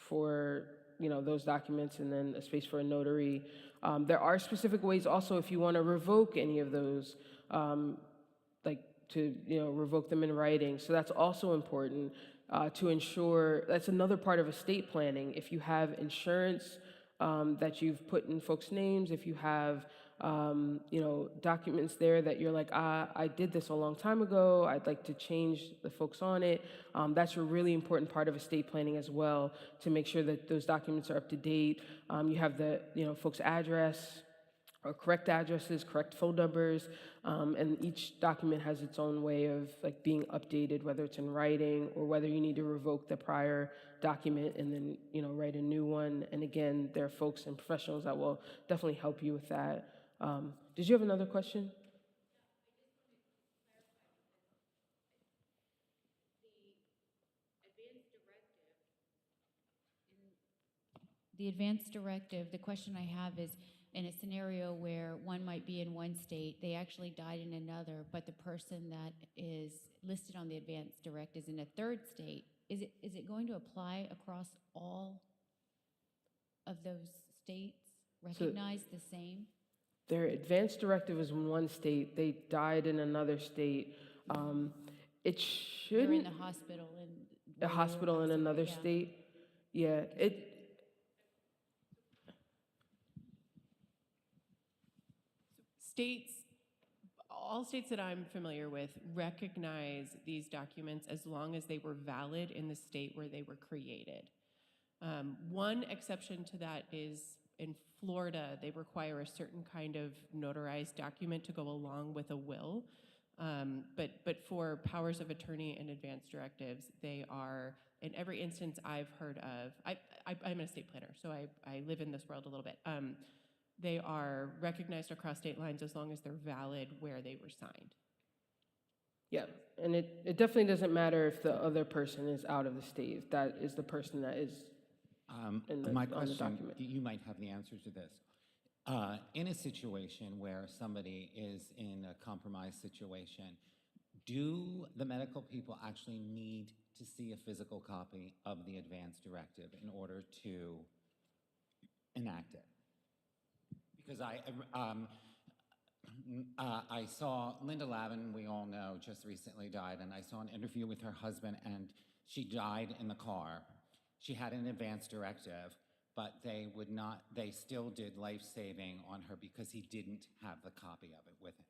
Speaker 2: for those documents and then a space for a notary. There are specific ways also if you want to revoke any of those. Like to revoke them in writing. So that's also important to ensure. That's another part of estate planning. If you have insurance that you've put in folks' names, if you have documents there that you're like, I did this a long time ago, I'd like to change the folks on it. That's a really important part of estate planning as well, to make sure that those documents are up to date. You have the folks' address, or correct addresses, correct phone numbers, and each document has its own way of like being updated, whether it's in writing or whether you need to revoke the prior document and then write a new one. And again, there are folks and professionals that will definitely help you with that. Did you have another question?
Speaker 3: The advance directive, the question I have is, in a scenario where one might be in one state, they actually died in another, but the person that is listed on the advance direct is in a third state, is it going to apply across all of those states, recognize the same?
Speaker 2: Their advance directive is in one state, they died in another state. It
Speaker 3: They're in
Speaker 2: shouldn't,
Speaker 3: the hospital in
Speaker 2: a
Speaker 3: where you were
Speaker 2: hospital in
Speaker 3: passing,
Speaker 2: another
Speaker 3: yeah.
Speaker 2: state. Yeah,
Speaker 4: States, all states that I'm familiar with recognize these documents as long as they were valid in the state where they were created. One exception to that is in Florida, they require a certain kind of notarized document to go along with a will. But for powers of attorney and advance directives, they are, in every instance I've heard of, I'm an estate planner, so I live in this world a little bit. They are recognized across state lines as long as they're valid where they were signed.
Speaker 2: yeah, and it definitely doesn't matter if the other person is out of the state. If that is the person that is
Speaker 5: My
Speaker 2: on the
Speaker 5: question,
Speaker 2: document.
Speaker 5: you might have the answer to this. In a situation where somebody is in a compromised situation, do the medical people actually need to see a physical copy of the advance directive in order to enact it? Because I saw Linda Lavin, we all know, just recently died, and I saw an interview with her husband, and she died in the car. She had an advance directive, but they still did life-saving on her because he didn't have the copy of it with him.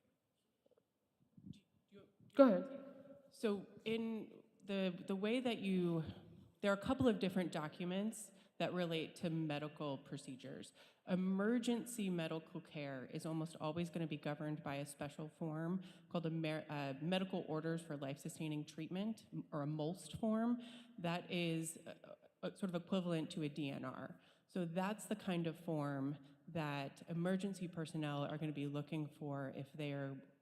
Speaker 2: Go ahead.
Speaker 4: So in the way that there are a couple of different documents that relate to medical procedures. Emergency medical care is almost always going to be governed by a special form called a Medical Orders for Life-Sustaining Treatment, or a MOLST form, that is sort of equivalent to a DNR. So that's the kind of form that emergency personnel are going to be looking for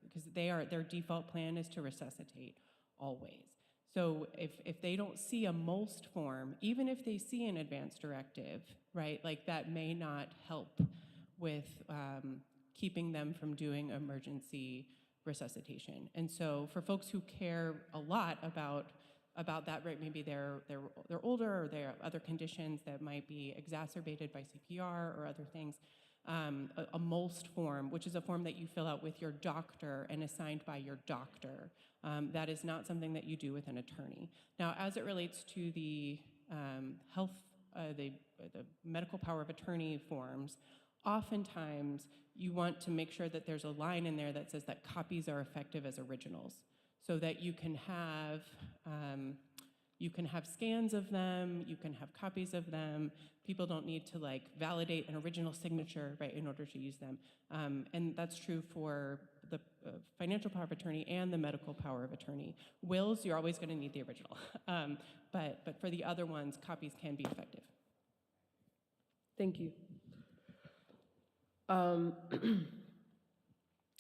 Speaker 4: because their default plan is to resuscitate always. So if they don't see a MOLST form, even if they see an advance directive, right, like that may not help with keeping them from doing emergency resuscitation. And so for folks who care a lot about that, right, maybe they're older or they have other conditions that might be exacerbated by CPR or other things, a MOLST form, which is a form that you fill out with your doctor and assigned by your doctor. That is not something that you do with an attorney. Now, as it relates to the the medical power of attorney forms, oftentimes you want to make sure that there's a line in there that says that copies are effective as originals, so that you can have You can have scans of them, you can have copies of them. People don't need to like validate an original signature, right, in order to use them. And that's true for the financial power of attorney and the medical power of attorney. Wills, you're always going to need the original. But for the other ones, copies can be effective.
Speaker 2: Thank you.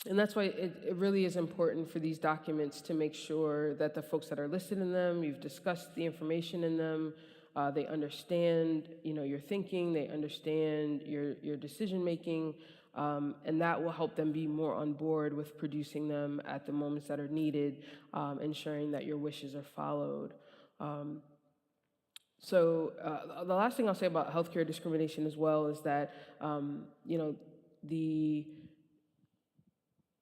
Speaker 2: And that's why it really is important for these documents to make sure that the folks that are listed in them, you've discussed the information in them, they understand, your thinking, they understand your decision making, and that will help them be more on board with producing them at the moments that are needed, ensuring that your wishes are followed. So the last thing I'll say about healthcare discrimination as well is that,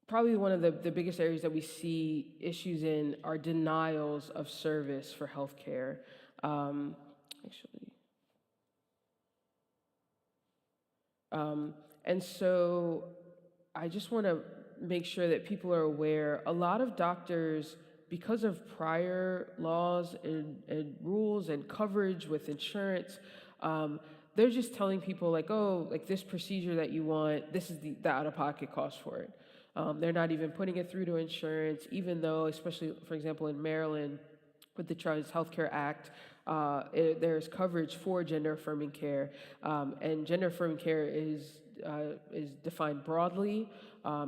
Speaker 2: probably one of the biggest areas that we see issues in are denials of service for healthcare. And so I just want to make sure that people are aware, a lot of doctors, because of prior laws and rules and coverage with insurance, they're just telling people like, oh, like this procedure that you want, this is the out-of-pocket cost for it. They're not even putting it through to insurance, even though, especially, for example, in Maryland, with the Trans Healthcare Act, there's coverage for gender-affirming care, and gender-affirming care is defined broadly,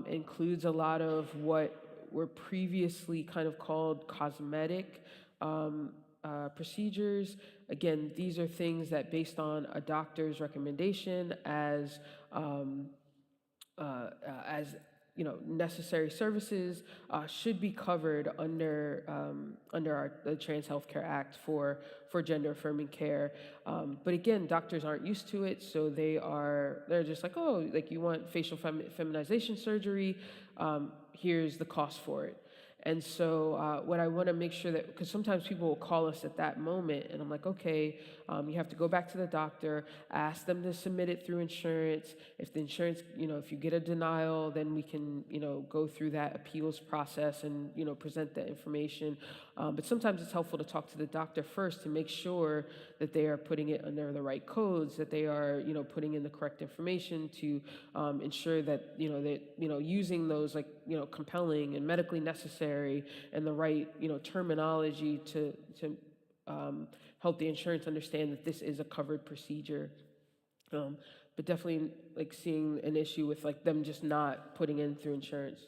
Speaker 2: includes a lot of what were previously kind of called cosmetic procedures. Again, these are things that, based on a doctor's recommendation as necessary services, should be covered under the Trans Healthcare Act for gender-affirming care. But again, doctors aren't used to it, so they're just like, oh, like you want facial feminization surgery, here's the cost for it. And so what I want to make sure that, because sometimes people will call us at that moment, and I'm like, okay, you have to go back to the doctor, ask them to submit it through insurance. If the insurance, if you get a denial, then we can, go through that appeals process and, present that information. But sometimes it's helpful to talk to the doctor first to make sure that they are putting it under the right codes, that they are, putting in the correct information to ensure that, using those like, compelling and medically necessary and the right, terminology to help the insurance understand that this is a covered procedure. But definitely like seeing an issue with like them just not putting in through insurance.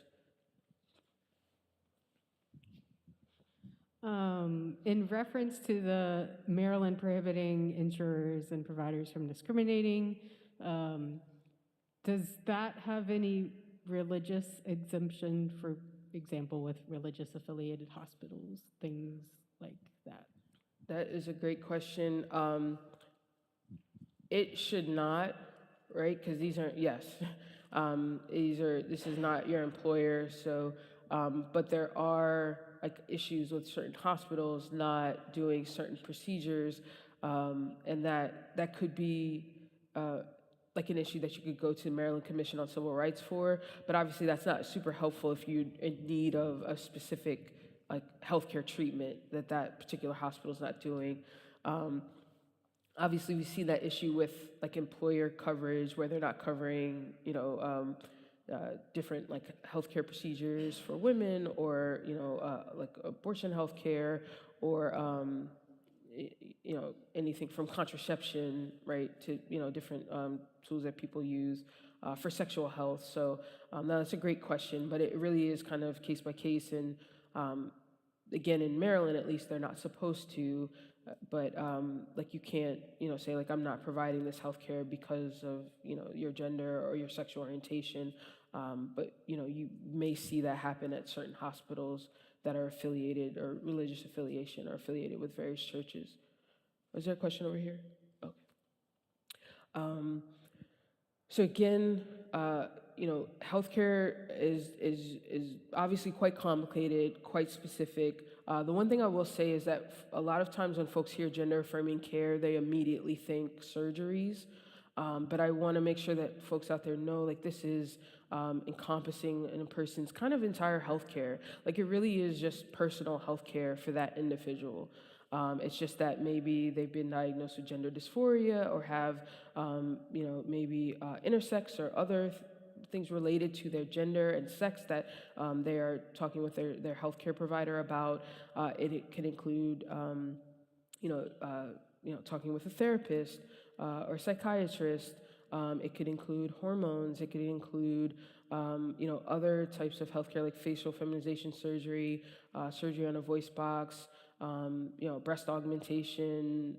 Speaker 6: In reference to the Maryland prohibiting insurers and providers from discriminating, does that have any religious exemption, for example, with religious affiliated hospitals, things like that?
Speaker 2: That is a great question. It should not, right? Because these aren't, yes, this is not your employer. So, but there are like issues with certain hospitals not doing certain procedures, and that could be like an issue that you could go to the Maryland Commission on Civil Rights for. But obviously, that's not super helpful if you're in need of a specific like healthcare treatment that particular hospital is not doing. Obviously, we see that issue with like employer coverage where they're not covering, different like healthcare procedures for women, or like abortion healthcare, or anything from contraception, right, to different tools that people use for sexual health. So that's a great question, but it really is kind of case by case. And again, in Maryland, at least, they're not supposed to. But like you can't, say like I'm not providing this healthcare because of your gender or your sexual orientation. But you may see that happen at certain hospitals that are affiliated, or religious affiliation, or affiliated with various churches. Was there a question over here? Okay. So again, healthcare is obviously quite complicated, quite specific. The one thing I will say is that a lot of times when folks hear gender-affirming care, they immediately think surgeries. But I want to make sure that folks out there know, like, this is encompassing a person's kind of entire healthcare. Like, it really is just personal healthcare for that individual. It's just that maybe they've been diagnosed with gender dysphoria or have, maybe intersex or other things related to their gender and sex that they are talking with their healthcare provider about. It can include, talking with a therapist or psychiatrist. It could include hormones. It could include, other types of healthcare like facial feminization surgery, surgery on a voice box, breast augmentation.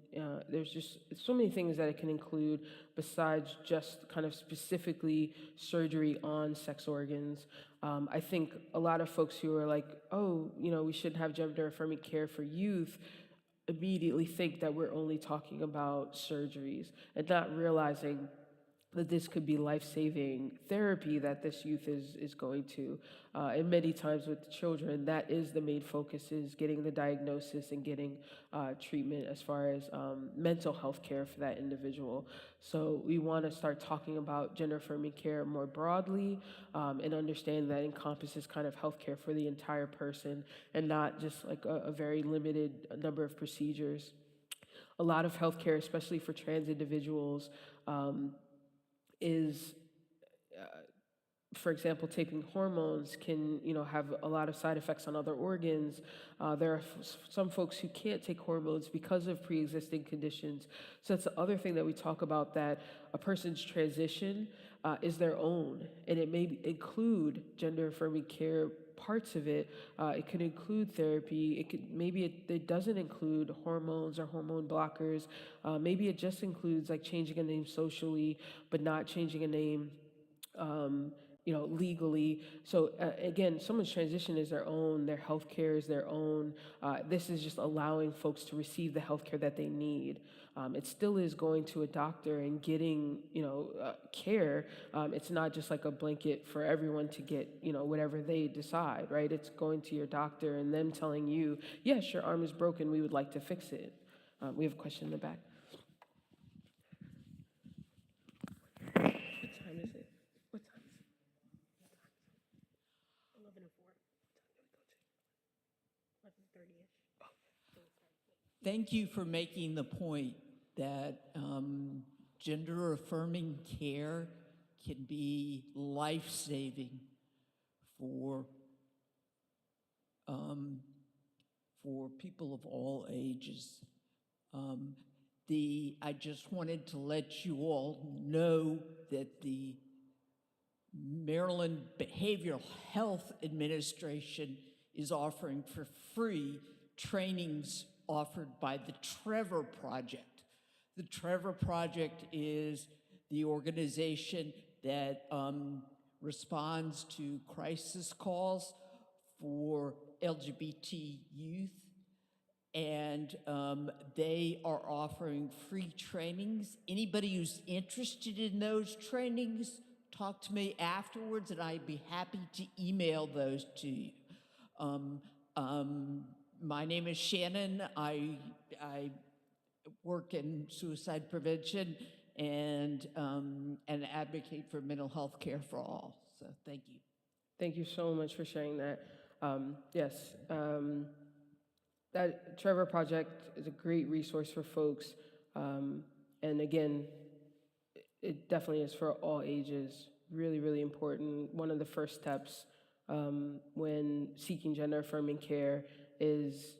Speaker 2: There's just so many things that it can include besides just kind of specifically surgery on sex organs. I think a lot of folks who are like, oh, we shouldn't have gender affirming care for youth immediately think that we're only talking about surgeries and not realizing that this could be life-saving therapy that this youth is going to. And many times with children, that is the main focus, is getting the diagnosis and getting treatment as far as mental health care for that individual. So we want to start talking about gender-affirming care more broadly and understand that encompasses kind of health care for the entire person and not just like a very limited number of procedures. A lot of healthcare, especially for trans individuals, is, for example, taking hormones can, have a lot of side effects on other organs. There are some folks who can't take hormones because of pre-existing conditions. So that's the other thing that we talk about, that a person's transition is their own, and it may include gender-affirming care parts of it. It could include therapy. It doesn't include hormones or hormone blockers. Maybe it just includes like changing a name socially, but not changing a name, legally. So again, someone's transition is their own. Their health care is their own. This is just allowing folks to receive the health care that they need. It still is going to a doctor and getting, care. It's not just like a blanket for everyone to get, whatever they decide, right? It's going to your doctor and them telling you, yes, your arm is broken, we would like to fix it. We have a question in the back. What time is it? What time is it? 11:04. What time do we go to? 11:30ish.
Speaker 7: Thank you for making the point that gender-affirming care can be life-saving for people of all ages. I just wanted to let you all know that the Maryland Behavioral Health Administration is offering for free trainings offered by the Trevor Project. The Trevor Project is the organization that responds to crisis calls for LGBT youth, and they are offering free trainings. Anybody who's interested in those trainings, talk to me afterwards, and I'd be happy to email those to you. My name is Shannon. I work in suicide prevention and advocate for mental health care for all. So thank you.
Speaker 2: Thank you so much for sharing that. Yes, that Trevor Project is a great resource for folks. And again, it definitely is for all ages. Really, really important. One of the first steps when seeking gender affirming care is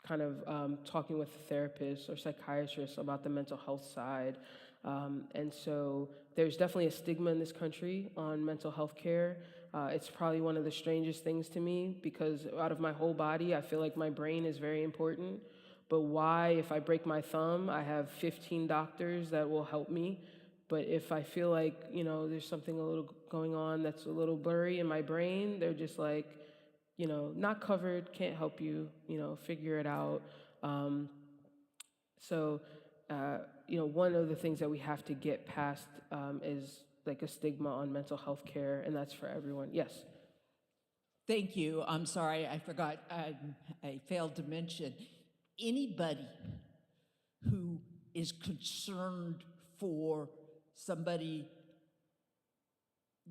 Speaker 2: kind of talking with a therapist or psychiatrist about the mental health side. And so there's definitely a stigma in this country on mental health care. It's probably one of the strangest things to me, because out of my whole body, I feel like my brain is very important. But why, if I break my thumb, I have 15 doctors that will help me. But if I feel like, there's something a little going on that's a little blurry in my brain, they're just like, not covered, can't help you, figure it out. So one of the things that we have to get past is like a stigma on mental health care, and that's for everyone. Yes.
Speaker 7: Thank you. I'm sorry, I forgot, I failed to mention, anybody who is concerned for somebody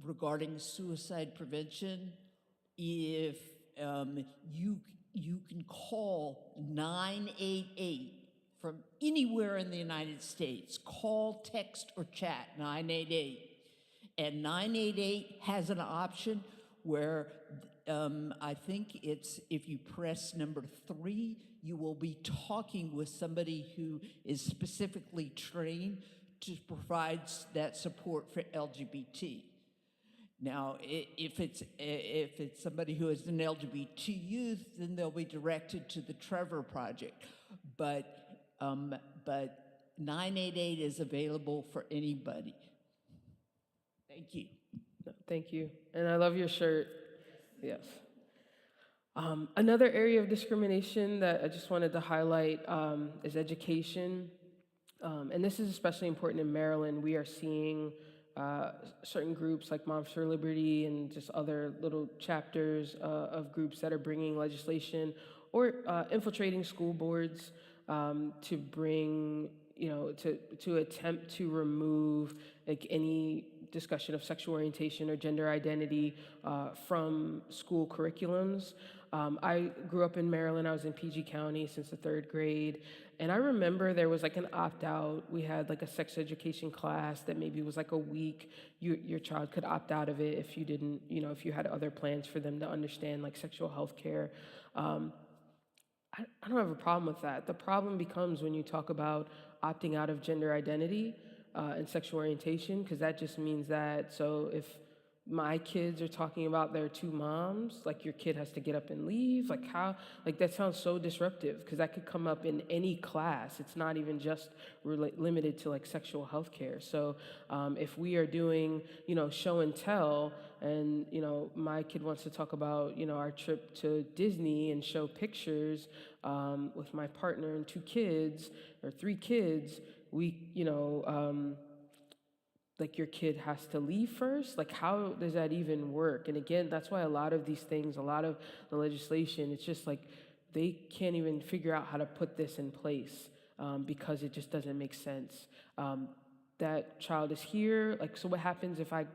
Speaker 7: regarding suicide prevention, if you you can call 988 from anywhere in the United States. Call, text, or chat 988. And 988 has an option where I think it's if you press number 3, you will be talking with somebody who is specifically trained to provide that support for LGBT. Now, if it's somebody who is an LGBT youth, then they'll be directed to the Trevor Project. But 988 is available for anybody. Thank you.
Speaker 2: Thank you. And I love your shirt. Yes. Another area of discrimination that I just wanted to highlight is education. And this is especially important in Maryland. We are seeing certain groups like Moms for Liberty and just other little chapters of groups that are bringing legislation or infiltrating school boards to bring, to attempt to remove like any discussion of sexual orientation or gender identity from school curriculums. I grew up in Maryland. I was in PG County since the 3rd grade. And I remember there was like an opt-out. We had like a sex education class that maybe was like a week. Your child could opt out of it if you didn't, if you had other plans for them to understand like sexual health care. I don't have a problem with that. The problem becomes when you talk about opting out of gender identity and sexual orientation, because that just means that, so if my kids are talking about their 2 moms, like your kid has to get up and leave, like how, like that sounds so disruptive, because that could come up in any class. It's not even just limited to like sexual health care. So if we are doing, show and tell, and, my kid wants to talk about, our trip to Disney and show pictures with my partner and 2 kids or 3 kids, we, like your kid has to leave first? Like how does that even work? And again, that's why a lot of these things, a lot of the legislation, it's just like they can't even figure out how to put this in place because it just doesn't make sense. That child is here, like, so what happens if I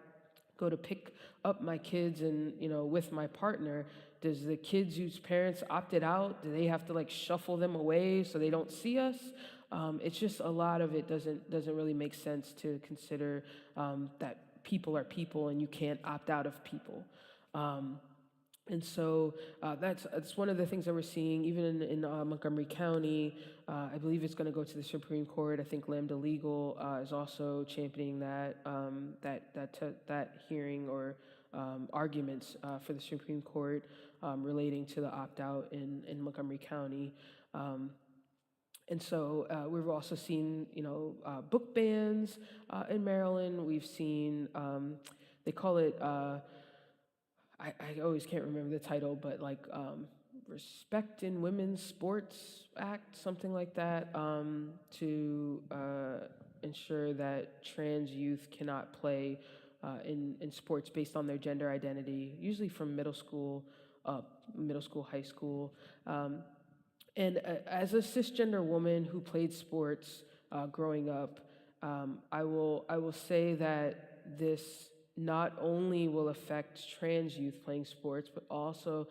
Speaker 2: go to pick up my kids and, with my partner? Does the kids whose parents opted out, do they have to like shuffle them away so they don't see us? It's just a lot of it doesn't really make sense to consider that people are people and you can't opt out of people. And so that's one of the things that we're seeing, even in Montgomery County. I believe it's going to go to the Supreme Court. I think Lambda Legal is also championing that hearing or arguments for the Supreme Court relating to the opt-out in Montgomery County. And so we've also seen, book bans in Maryland. We've seen, they call it, I always can't remember the title, but like Respect in Women's Sports Act, something like that, to ensure that trans youth cannot play in sports based on their gender identity, usually from middle school, high school. And as a cisgender woman who played sports growing up, I will say that this not only will affect trans youth playing sports, but also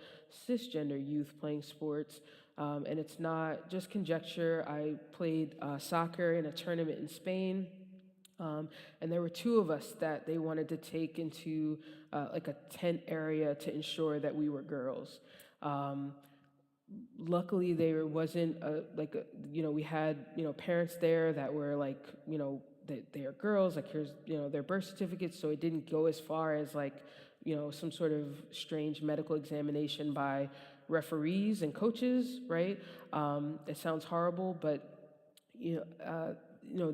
Speaker 2: cisgender youth playing sports. And it's not just conjecture. I played soccer in a tournament in Spain, and there were 2 of us that they wanted to take into like a tent area to ensure that we were girls. Luckily, there wasn't we had, parents there that were like, they are girls, like here's, their birth certificates. So it didn't go as far as like, some sort of strange medical examination by referees and coaches, right? It sounds horrible, but,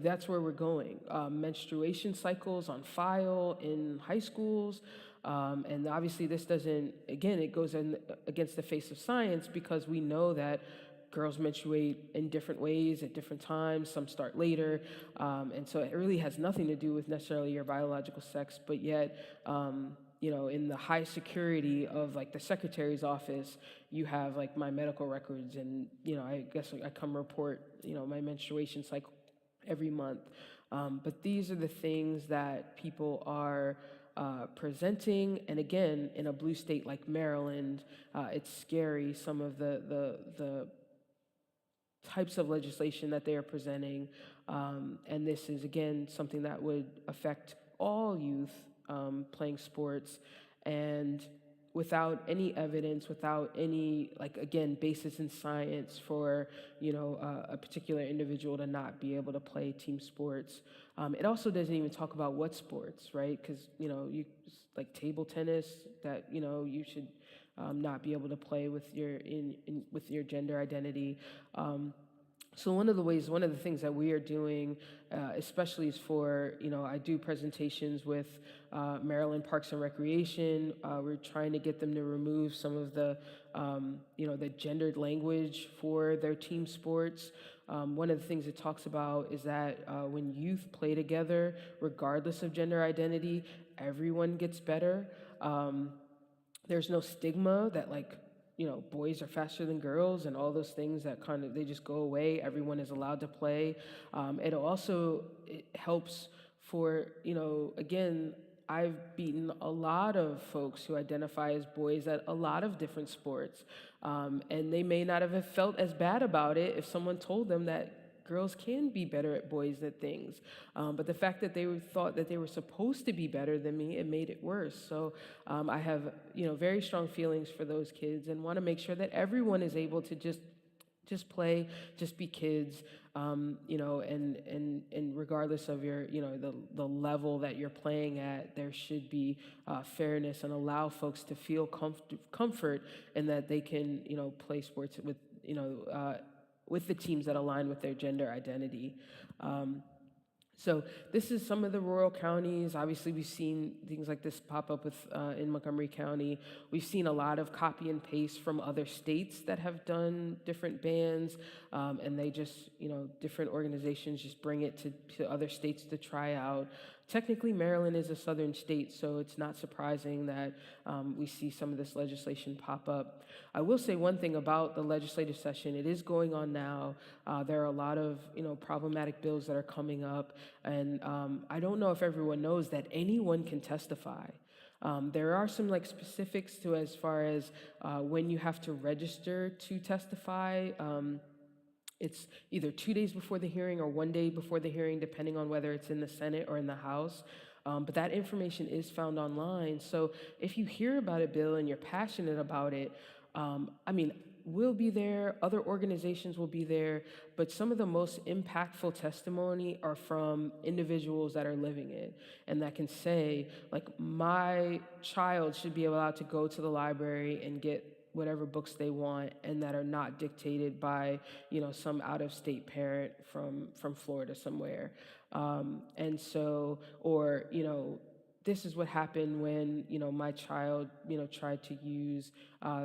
Speaker 2: that's where we're going. Menstruation cycles on file in high schools. And obviously this doesn't, again, it goes against the face of science because we know that girls menstruate in different ways at different times. Some start later. And so it really has nothing to do with necessarily your biological sex, but yet, in the high security of like the secretary's office, you have like my medical records and, I guess I come report, my menstruation cycle every month. But these are the things that people are presenting. And again, in a blue state like Maryland, it's scary, some of the types of legislation that they are presenting. And this is, again, something that would affect all youth playing sports. And without any evidence, without any, like, again, basis in science for, a particular individual to not be able to play team sports. It also doesn't even talk about what sports, right? Because, like table tennis, that, you should not be able to play with with your gender identity. So one of the things that we are doing, especially is for, I do presentations with Maryland Parks and Recreation. We're trying to get them to remove some of the, the gendered language for their team sports. One of the things it talks about is that when youth play together, regardless of gender identity, everyone gets better. There's no stigma that, like, boys are faster than girls and all those things that they just go away. Everyone is allowed to play. It helps for, again, I've beaten a lot of folks who identify as boys at a lot of different sports. And they may not have felt as bad about it if someone told them that girls can be better at boys at things. But the fact that they thought that they were supposed to be better than me, it made it worse. So I have, very strong feelings for those kids and want to make sure that everyone is able to just play, just be kids, and regardless of your, the level that you're playing at, there should be fairness and allow folks to feel comfort in that they can, play sports with the teams that align with their gender identity. So this is some of the rural counties. Obviously, we've seen things like this pop up in Montgomery County. We've seen a lot of copy and paste from other states that have done different bans, and they just, different organizations just bring it to other states to try out. Technically, Maryland is a southern state, so it's not surprising that we see some of this legislation pop up. I will say one thing about the legislative session. It is going on now. There are a lot of, problematic bills that are coming up, and I don't know if everyone knows that anyone can testify. There are some specifics to as far as when you have to register to testify. It's either 2 days before the hearing or 1 day before the hearing, depending on whether it's in the Senate or in the House. But that information is found online. So if you hear about a bill and you're passionate about it, we'll be there, other organizations will be there, but some of the most impactful testimony are from individuals that are living it and that can say, my child should be allowed to go to the library and get whatever books they want and that are not dictated by, some out-of-state parent from Florida somewhere. This is what happened when, my child, tried to use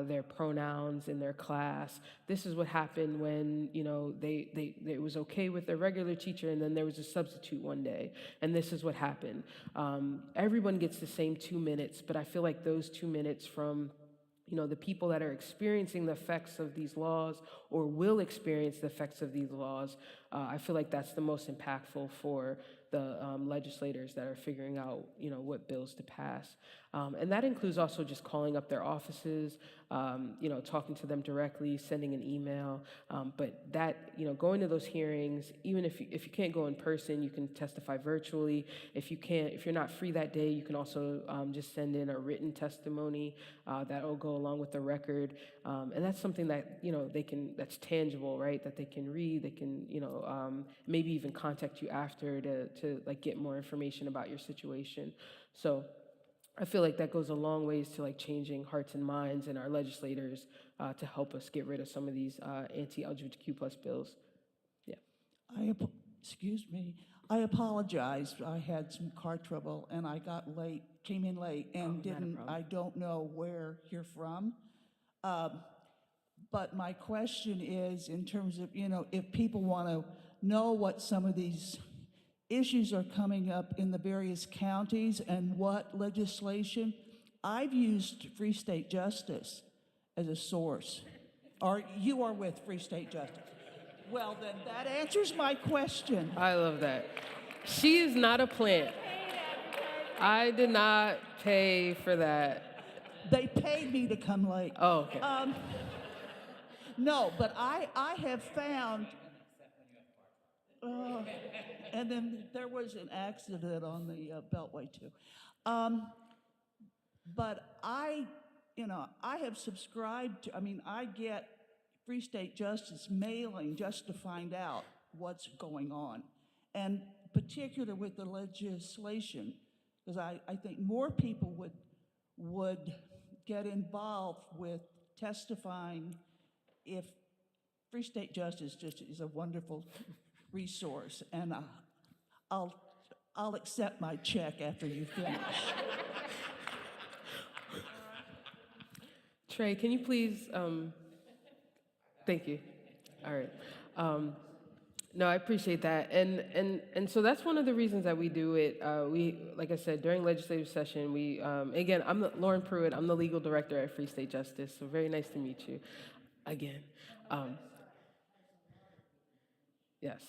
Speaker 2: their pronouns in their class. This is what happened when, it was okay with their regular teacher and then there was a substitute one day. And this is what happened. Everyone gets the same 2 minutes, but I feel like those 2 minutes from the people that are experiencing the effects of these laws or will experience the effects of these laws, I feel like that's the most impactful for the legislators that are figuring out, what bills to pass. And that includes also just calling up their offices, talking to them directly, sending an email. But that, going to those hearings, even if you can't go in person, you can testify virtually. If you're not free that day, you can also just send in a written testimony that will go along with the record. And that's something that, that's tangible, right? That they can read, they can, maybe even contact you after to get more information about your situation. So I feel like that goes a long ways to changing hearts and minds in our legislators to help us get rid of some of these anti-LGBTQ plus bills. Yeah.
Speaker 8: Excuse me. I apologize. I had some car trouble and I came in late and I don't know where you're from. But my question is in terms of, if people want to know what some of these issues are coming up in the various counties and what legislation, I've used Free State Justice as a source. You are with Free State Justice. Well, then that answers my question.
Speaker 2: I love that. She is not a plant. I did not pay for that.
Speaker 8: They paid me to come late.
Speaker 2: Oh, okay.
Speaker 8: No, but I have found, and then there was an accident on the Beltway too. But I have subscribed to, I get Free State Justice mailing just to find out what's going on. And particular with the legislation, because I think more people would get involved with testifying if Free State Justice just is a wonderful resource. And I'll accept my check after you finish.
Speaker 2: Trey, can you please, thank you. All right. No, I appreciate that. And so that's one of the reasons that we do it. Like I said, during legislative session, again, I'm Lauren Pruitt. I'm the legal director at Free State Justice. So very nice to meet you again. Yes.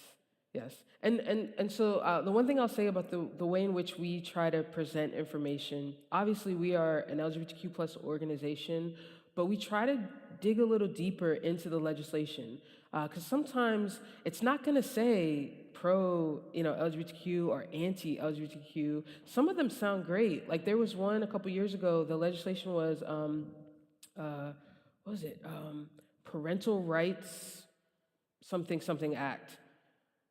Speaker 2: Yes. And so the one thing I'll say about the way in which we try to present information, obviously we are an LGBTQ plus organization, but we try to dig a little deeper into the legislation. Because sometimes it's not going to say pro, LGBTQ or anti-LGBTQ. Some of them sound great. Like there was one a couple years ago. The legislation was, what was it? Parental Rights something Act.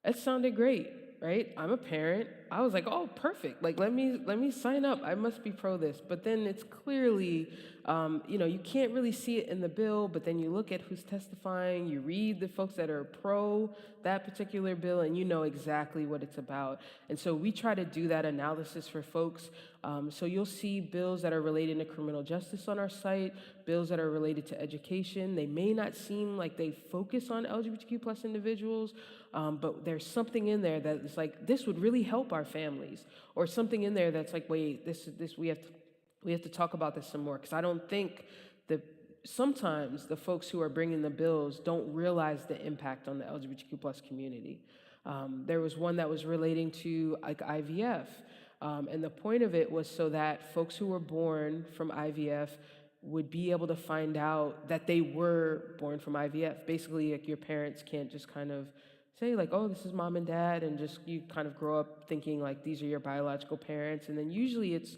Speaker 2: It sounded great, right? I'm a parent. I was like, oh, perfect. Like, let me sign up. I must be pro this. But then it's clearly, you can't really see it in the bill, but then you look at who's testifying, you read the folks that are pro that particular bill, and you know exactly what it's about. And so we try to do that analysis for folks. So you'll see bills that are related to criminal justice on our site, bills that are related to education. They may not seem like they focus on LGBTQ plus individuals, but there's something in there that is like, this would really help our families, or something in there that's like, wait, this we have to talk about this some more, because I don't think that sometimes the folks who are bringing the bills don't realize the impact on the LGBTQ plus community. There was one that was relating to like IVF, and the point of it was so that folks who were born from IVF would be able to find out that they were born from IVF. Basically, like your parents can't just kind of say like, oh, this is mom and dad, and just you kind of grow up thinking like these are your biological parents, and then usually it's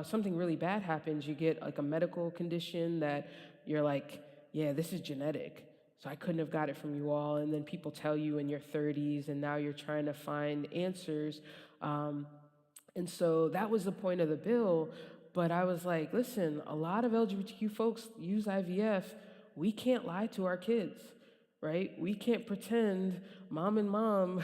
Speaker 2: something really bad happens. You get like a medical condition that you're like, yeah, this is genetic, so I couldn't have got it from you all, and then people tell you in your 30s, and now you're trying to find answers. And so that was the point of the bill. But I was like, listen, a lot of LGBTQ folks use IVF. We can't lie to our kids, right? We can't pretend mom and mom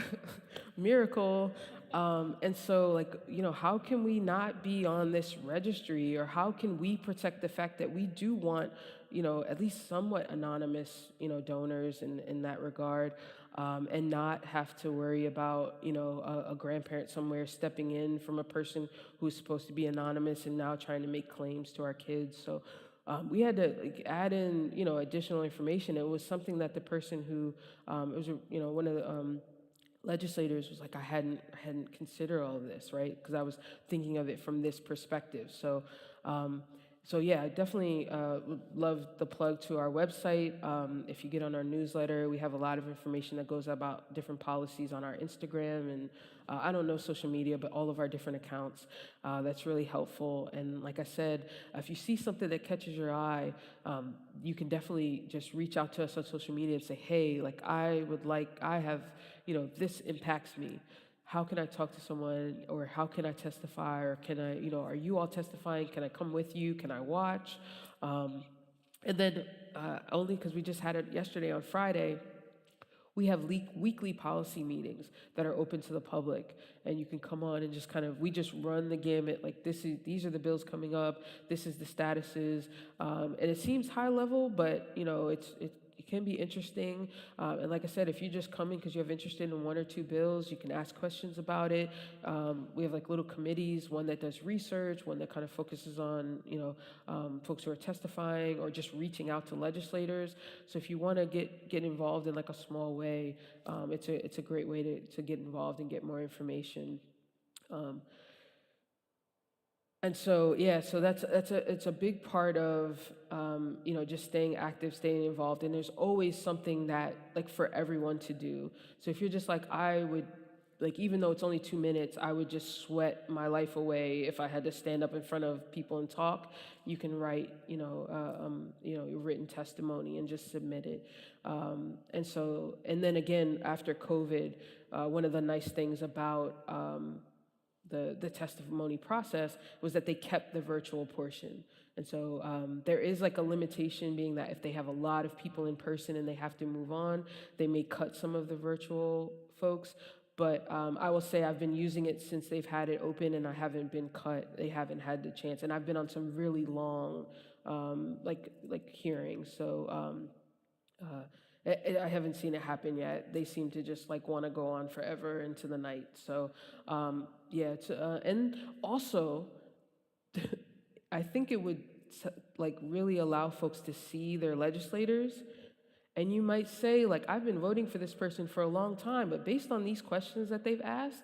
Speaker 2: miracle. And so like, how can we not be on this registry, or how can we protect the fact that we do want, at least somewhat anonymous, donors in that regard, and not have to worry about, a grandparent somewhere stepping in from a person who's supposed to be anonymous and now trying to make claims to our kids. So we had to add in, additional information. It was something that the person who, it was, one of the legislators was like, I hadn't considered all of this, right? Because I was thinking of it from this perspective. So, yeah, I definitely would love the plug to our website. If you get on our newsletter, we have a lot of information that goes about different policies on our Instagram and I don't know social media, but all of our different accounts. That's really helpful. And like I said, if you see something that catches your eye, you can definitely just reach out to us on social media and say, hey, like I have, this impacts me. How can I talk to someone, or how can I testify, or can I, are you all testifying? Can I come with you? Can I watch? And then only because we just had it yesterday on Friday, we have weekly policy meetings that are open to the public, and you can come on and just we just run the gamut. Like these are the bills coming up. This is the statuses, and it seems high level, but it can be interesting. And like I said, if you're just coming because you have interest in one or two bills, you can ask questions about it. We have like little committees, one that does research, one that kind of focuses on, folks who are testifying or just reaching out to legislators. So if you want to get involved in like a small way, it's a great way to get involved and get more information. And so, yeah, so it's a big part of just staying active, staying involved, and there's always something that like for everyone to do. So if you're just like I would, like even though it's only 2 minutes, I would just sweat my life away if I had to stand up in front of people and talk. You can write, your written testimony and just submit it. And then again after COVID, one of the nice things about the testimony process was that they kept the virtual portion. And so there is like a limitation being that if they have a lot of people in person and they have to move on, they may cut some of the virtual folks. But I will say I've been using it since they've had it open and I haven't been cut. They haven't had the chance. And I've been on some really long like hearings. So I haven't seen it happen yet. They seem to just like want to go on forever into the night. So and also I think it would like really allow folks to see their legislators. And you might say, like, I've been voting for this person for a long time, but based on these questions that they've asked,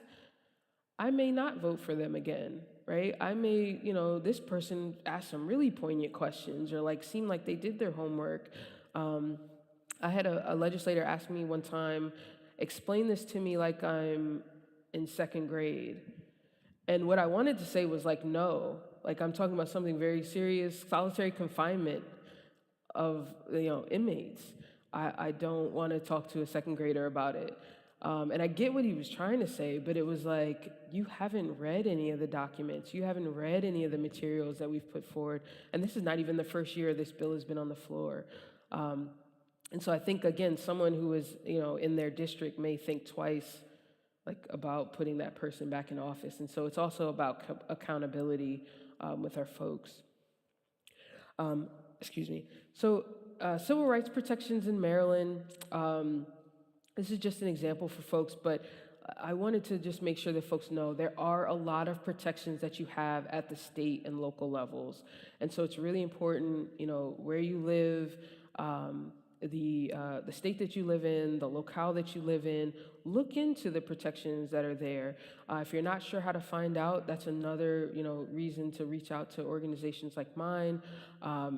Speaker 2: I may not vote for them again, right? I may, this person asked some really poignant questions or like seemed like they did their homework. I had a legislator ask me one time, explain this to me like I'm in second grade. And what I wanted to say was like, no, like I'm talking about something very serious, solitary confinement of, inmates. I don't want to talk to a second grader about it. And I get what he was trying to say, but it was like, you haven't read any of the documents. You haven't read any of the materials that we've put forward. And this is not even the first year this bill has been on the floor. And so I think, again, someone who is, in their district may think twice, like, about putting that person back in office. And so it's also about accountability with our folks. Excuse me. So civil rights protections in Maryland, this is just an example for folks, but I wanted to just make sure that folks know there are a lot of protections that you have at the state and local levels. And so it's really important, where you live, the state that you live in, the locale that you live in, look into the protections that are there. If you're not sure how to find out, that's another, reason to reach out to organizations like mine.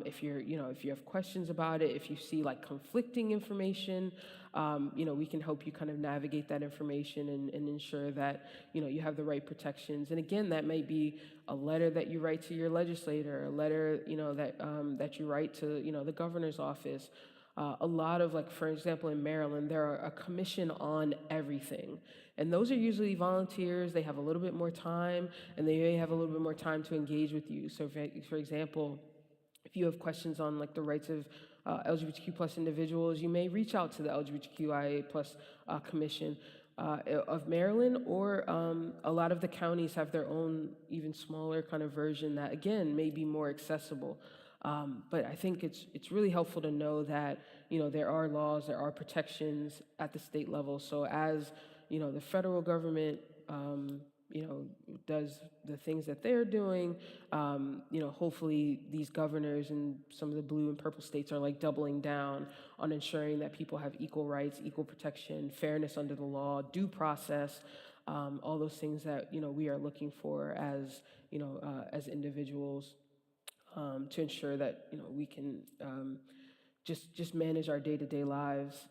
Speaker 2: If you have questions about it, if you see like conflicting information, we can help you kind of navigate that information and ensure that, you have the right protections. And again, that may be a letter that you write to your legislator, a letter, that you write to, the governor's office. A lot of, like, for example, in Maryland, there are a commission on everything. And those are usually volunteers. They have a little bit more time, and they may have a little bit more time to engage with you. So, for example, if you have questions on, like, the rights of LGBTQ plus individuals, you may reach out to the LGBTQIA plus commission of Maryland, or a lot of the counties have their own even smaller kind of version that, again, may be more accessible. But I think it's really helpful to know that, there are laws, there are protections at the state level. So as, the federal government, does the things that they're doing, hopefully these governors in some of the blue and purple states are like doubling down on ensuring that people have equal rights, equal protection, fairness under the law, due process, all those things that, we are looking for as, as individuals. To ensure that we can just manage our day-to-day lives.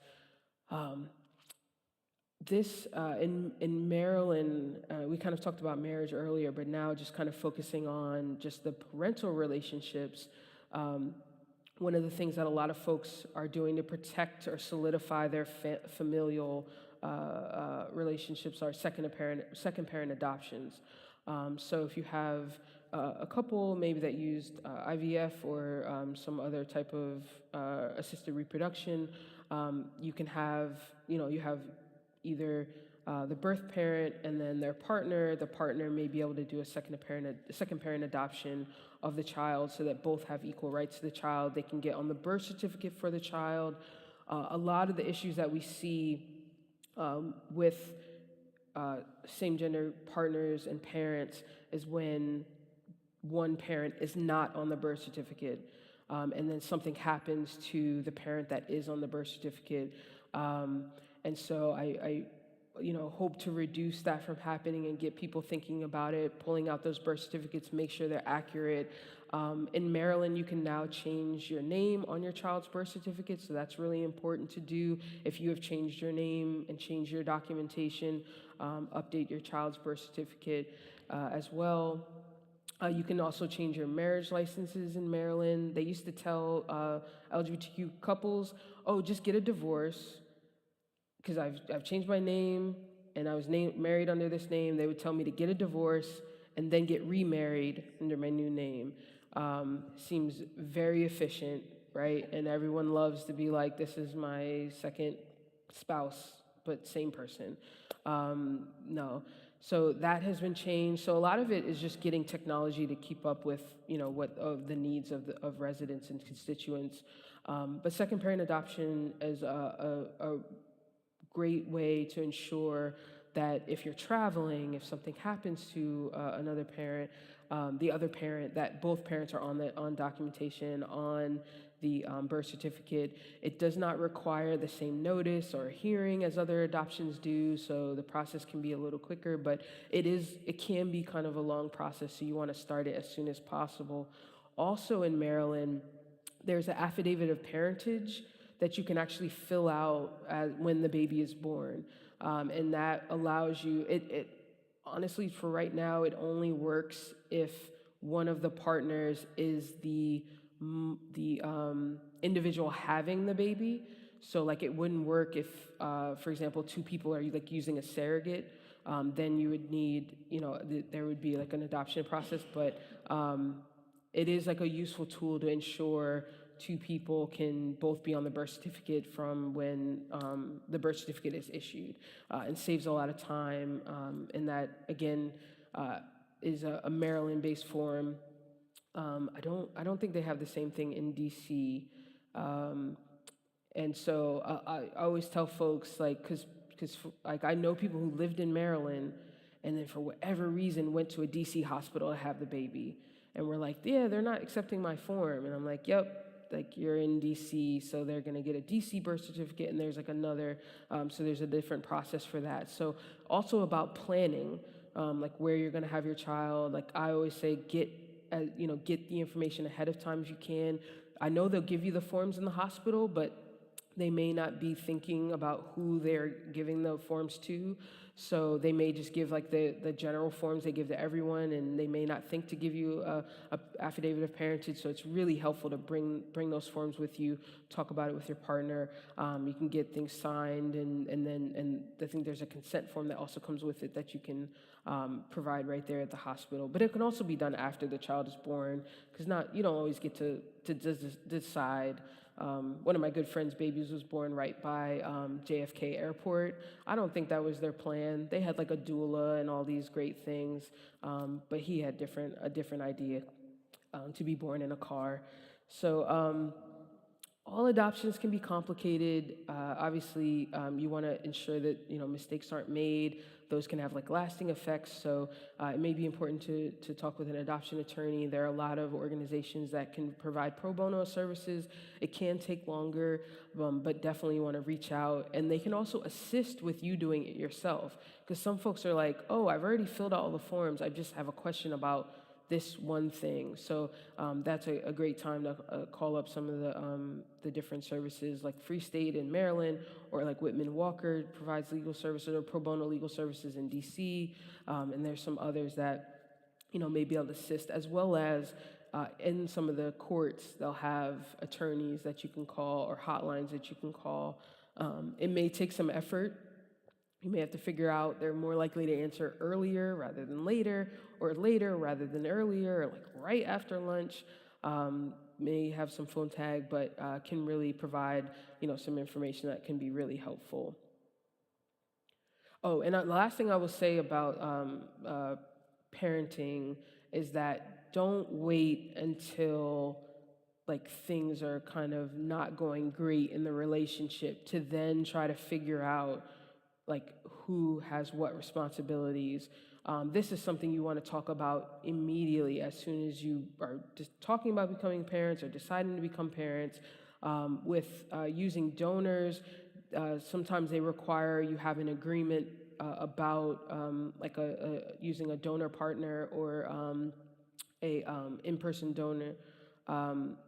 Speaker 2: In Maryland, we kind of talked about marriage earlier, but now just kind of focusing on just the parental relationships. One of the things that a lot of folks are doing to protect or solidify their familial relationships are second parent adoptions. So if you have a couple maybe that used IVF or some other type of assisted reproduction, you can have, you have either the birth parent and then their partner. The partner may be able to do a second parent adoption of the child so that both have equal rights to the child. They can get on the birth certificate for the child. A lot of the issues that we see with same-gender partners and parents is when one parent is not on the birth certificate, and then something happens to the parent that is on the birth certificate. And so hope to reduce that from happening and get people thinking about it, pulling out those birth certificates, make sure they're accurate. In Maryland, you can now change your name on your child's birth certificate, so that's really important to do. If you have changed your name and changed your documentation, update your child's birth certificate as well. You can also change your marriage licenses in Maryland. They used to tell LGBTQ couples, oh, just get a divorce, because I've changed my name and I was married under this name. They would tell me to get a divorce and then get remarried under my new name. Seems very efficient, right? And everyone loves to be like, this is my second spouse, but same person. No. So that has been changed. So a lot of it is just getting technology to keep up with, what of the needs of residents and constituents. But second parent adoption is a great way to ensure that if you're traveling, if something happens to another parent, the other parent, that both parents are on documentation, on the birth certificate. It does not require the same notice or hearing as other adoptions do, so the process can be a little quicker, but it can be kind of a long process, so you want to start it as soon as possible. Also in Maryland, there's an affidavit of parentage that you can actually fill out when the baby is born. And that allows you, it honestly, for right now, it only works if one of the partners is the individual having the baby. So like it wouldn't work if, for example, two people are like using a surrogate. Then you would need, there would be like an adoption process, but it is like a useful tool to ensure two people can both be on the birth certificate from when the birth certificate is issued, and saves a lot of time. And that, again, is a Maryland-based form. I don't think they have the same thing in DC. And so I always tell folks, like, because I know people who lived in Maryland and then for whatever reason went to a DC hospital to have the baby. And we're like, yeah, they're not accepting my form. And I'm like, yep. Like you're in DC, so they're gonna get a DC birth certificate, and there's like another, so there's a different process for that. So also about planning, like where you're gonna have your child. Like I always say, get the information ahead of time if you can. I know they'll give you the forms in the hospital, but they may not be thinking about who they're giving the forms to. So they may just give like the general forms they give to everyone, and they may not think to give you a affidavit of parentage. So it's really helpful to bring those forms with you, talk about it with your partner. You can get things signed, and I think there's a consent form that also comes with it that you can provide right there at the hospital. But it can also be done after the child is born, because you don't always get to decide. One of my good friend's babies was born right by JFK Airport. I don't think that was their plan. They had like a doula and all these great things, but he had a different idea, to be born in a car. So all adoptions can be complicated. Obviously, you want to ensure that mistakes aren't made. Those can have like lasting effects. So it may be important to talk with an adoption attorney. There are a lot of organizations that can provide pro bono services. It can take longer, but definitely you want to reach out. And they can also assist with you doing it yourself. Because some folks are like, oh, I've already filled out all the forms. I just have a question about this one thing. So that's a great time to call up some of the different services, like Free State in Maryland, or like Whitman Walker provides legal services, or pro bono legal services in DC. And there's some others that may be able to assist, as well as in some of the courts, they'll have attorneys that you can call or hotlines that you can call. It may take some effort. You may have to figure out they're more likely to answer earlier rather than later, or later rather than earlier, or like right after lunch. May have some phone tag, but can really provide some information that can be really helpful. Oh, and the last thing I will say about parenting is that don't wait until like things are kind of not going great in the relationship to then try to figure out like who has what responsibilities. This is something you want to talk about immediately as soon as you are just talking about becoming parents or deciding to become parents. With using donors, sometimes they require you have an agreement about like using a donor partner or a in-person donor.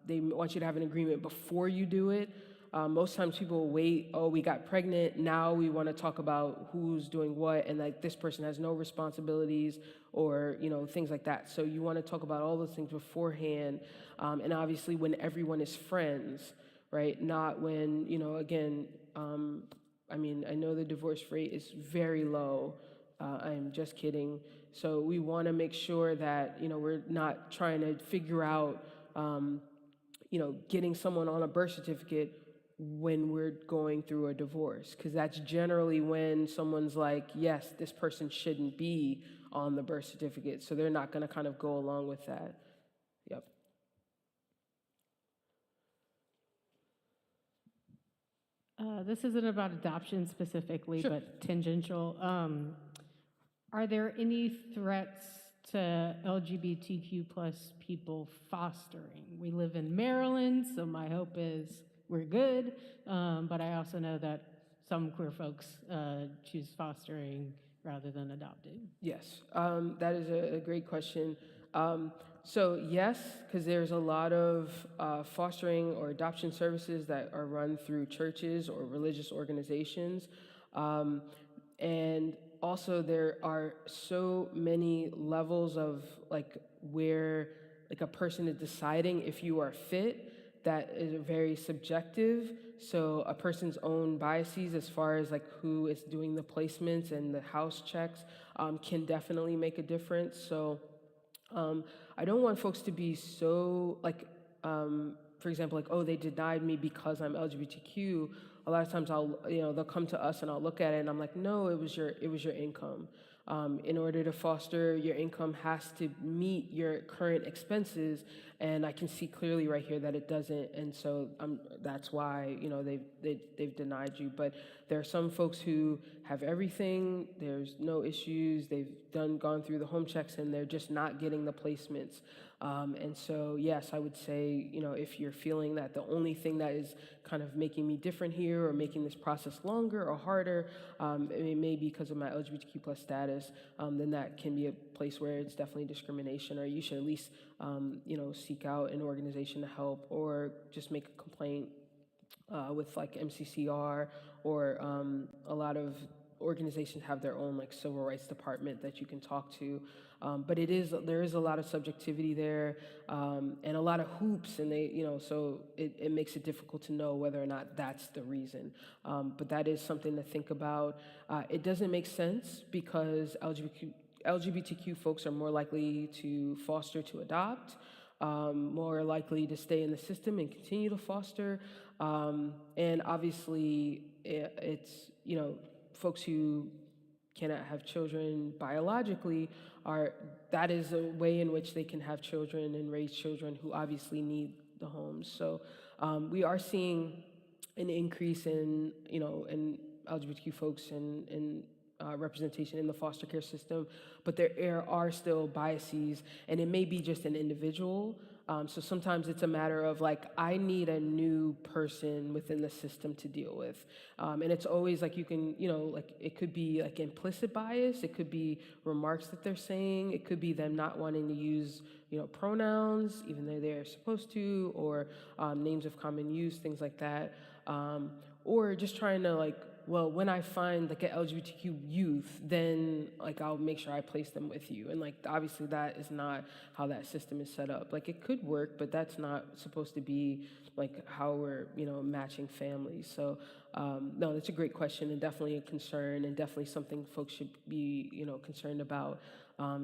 Speaker 2: They want you to have an agreement before you do it. Most times people wait, oh, we got pregnant, now we want to talk about who's doing what, and like this person has no responsibilities, or things like that. So you want to talk about all those things beforehand, and obviously when everyone is friends, right? Not when, again, I mean, I know the divorce rate is very low. I'm just kidding. So we want to make sure that, we're not trying to figure out, getting someone on a birth certificate when we're going through a divorce, because that's generally when someone's like, yes, this person shouldn't be on the birth certificate. So they're not going to kind of go along with that. Yep.
Speaker 6: This isn't about adoption specifically,
Speaker 2: Sure.
Speaker 6: but tangential. Are there any threats to LGBTQ plus people fostering? We live in Maryland, so my hope is we're good. But I also know that some queer folks choose fostering rather than adopting.
Speaker 2: Yes, that is a great question. So yes, because there's a lot of fostering or adoption services that are run through churches or religious organizations. And also there are so many levels of like where like a person is deciding if you are fit that is very subjective. So a person's own biases as far as like who is doing the placements and the house checks can definitely make a difference. So I don't want folks to be so like, for example, like, oh, they denied me because I'm LGBTQ. A lot of times they'll come to us and I'll look at it and I'm like, no, it was your income. In order to foster, your income has to meet your current expenses, and I can see clearly right here that it doesn't, and so that's why they've denied you. But there are some folks who have everything. There's no issues. They've gone through the home checks, and they're just not getting the placements. And so yes, I would say if you're feeling that the only thing that is kind of making me different here or making this process longer or harder, it may be because of my LGBTQ plus status, then that can be a place where it's definitely discrimination, or you should at least, seek out an organization to help, or just make a complaint with like MCCR, or a lot of organizations have their own like civil rights department that you can talk to. But there is a lot of subjectivity there, and a lot of hoops, and so it makes it difficult to know whether or not that's the reason. But that is something to think about. It doesn't make sense because LGBTQ folks are more likely to foster to adopt, more likely to stay in the system and continue to foster. And obviously it's, folks who cannot have children biologically that is a way in which they can have children and raise children who obviously need the homes. So we are seeing an increase in, in LGBTQ folks and representation in the foster care system, but there are still biases, and it may be just an individual. So sometimes it's a matter of like, I need a new person within the system to deal with. And it's always like you can, like it could be like implicit bias. It could be remarks that they're saying. It could be them not wanting to use, pronouns, even though they're supposed to, or names of common use, things like that. Or just trying to like, well, when I find like an LGBTQ youth, then like I'll make sure I place them with you. And like obviously that is not how that system is set up. Like it could work, but that's not supposed to be like how we're, matching families. So no, that's a great question, and definitely a concern, and definitely something folks should be, concerned about.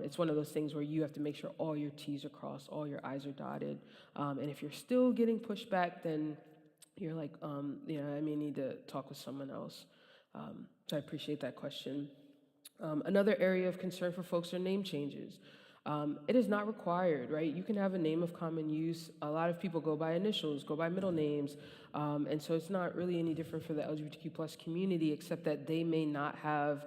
Speaker 2: It's one of those things where you have to make sure all your T's are crossed, all your I's are dotted. And if you're still getting pushed back, then you're like, I may need to talk with someone else. So I appreciate that question. Another area of concern for folks are name changes. It is not required, right? You can have a name of common use. A lot of people go by initials, go by middle names. And so it's not really any different for the LGBTQ plus community, except that they may not have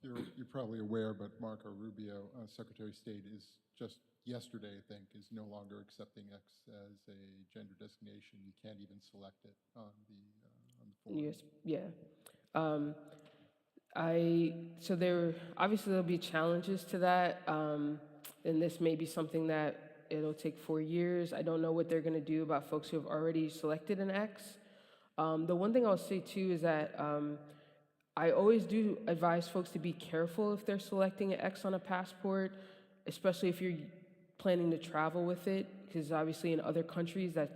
Speaker 9: You're probably aware, but Marco Rubio, Secretary of State, is just yesterday, I think, is no longer accepting X as a gender designation. You can't even select it on the form.
Speaker 2: Yes, yeah. So there'll be challenges to that, and this may be something that it'll take 4 years. I don't know what they're gonna do about folks who have already selected an X. The one thing I'll say too is that I always do advise folks to be careful if they're selecting an X on a passport, especially if you're planning to travel with it, because obviously in other countries that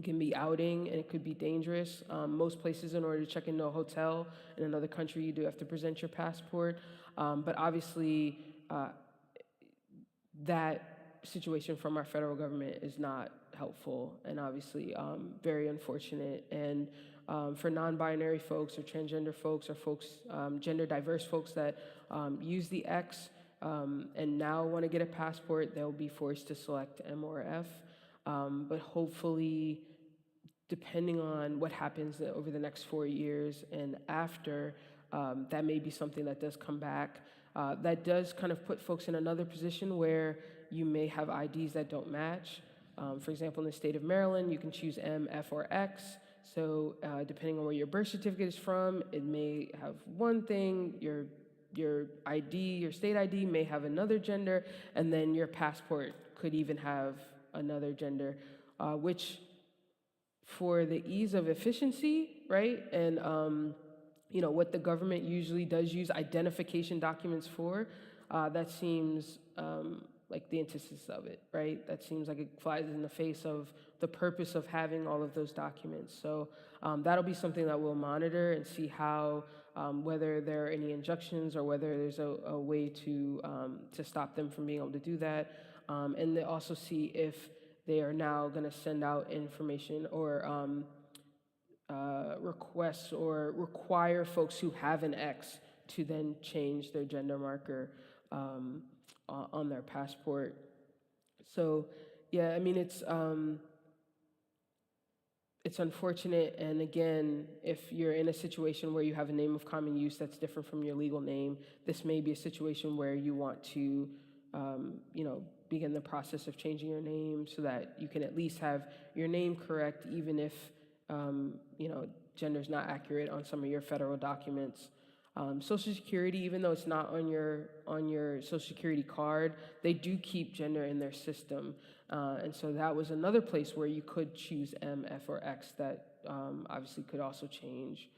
Speaker 2: can be outing and it could be dangerous. Most places, in order to check into a hotel in another country, you do have to present your passport. But obviously, that situation from our federal government is not helpful and obviously very unfortunate. And for non-binary folks or transgender folks or folks, gender diverse folks that use the X and now want to get a passport, they'll be forced to select M or F. But hopefully, depending on what happens over the next 4 years and after, that may be something that does come back. That does kind of put folks in another position where you may have IDs that don't match. For example, in the state of Maryland, you can choose M, F, or X. So depending on where your birth certificate is from, it may have one thing, your ID, your state ID may have another gender, and then your passport could even have another gender, which for the ease of efficiency, right? And what the government usually does use identification documents for, that seems like the antithesis of it, right? That seems like it flies in the face of the purpose of having all of those documents. So that'll be something that we'll monitor and see how, whether there are any injunctions or whether there's a way to stop them from being able to do that. And they also see if they are now going to send out information or requests or require folks who have an X to then change their gender marker on their passport. So, yeah, I mean, it's unfortunate, and again, if you're in a situation where you have a name of common use that's different from your legal name, this may be a situation where you want to, begin the process of changing your name so that you can at least have your name correct, even if, gender's not accurate on some of your federal documents. Social Security, even though it's not on your Social Security card, they do keep gender in their system. And so that was another place where you could choose M, F, or X that obviously could also change.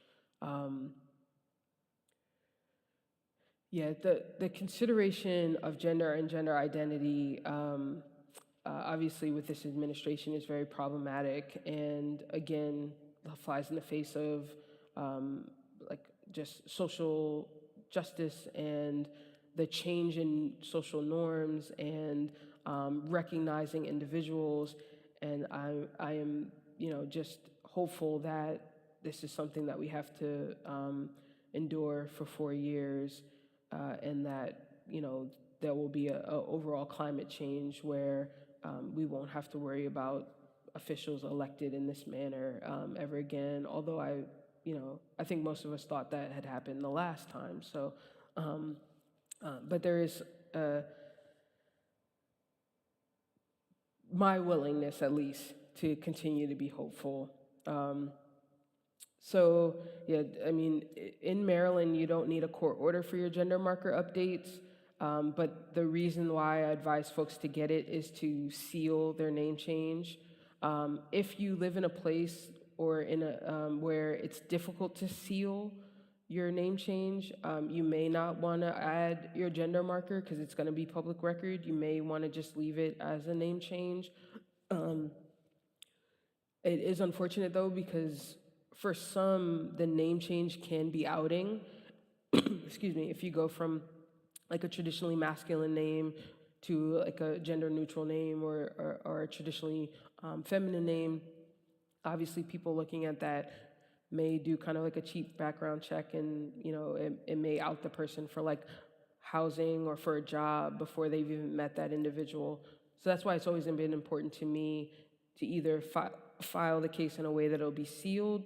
Speaker 2: The consideration of gender and gender identity, obviously with this administration, is very problematic, and again, flies in the face of just social justice and the change in social norms and recognizing individuals. And I am, just hopeful that this is something that we have to endure for 4 years, and that, there will be a overall climate change where we won't have to worry about officials elected in this manner ever again, although I think most of us thought that had happened the last time. So, but there is my willingness, at least, to continue to be hopeful. So, yeah, I mean, in Maryland, you don't need a court order for your gender marker updates, but the reason why I advise folks to get it is to seal their name change. If you live in a place or in a where it's difficult to seal your name change, you may not want to add your gender marker because it's going to be public record. You may want to just leave it as a name change. It is unfortunate, though, because for some, the name change can be outing. Excuse me, if you go from like a traditionally masculine name to like a gender neutral name or a traditionally feminine name, obviously people looking at that may do kind of like a cheap background check, and it may out the person for like housing or for a job before they've even met that individual. So that's why it's always been important to me to either file the case in a way that it'll be sealed,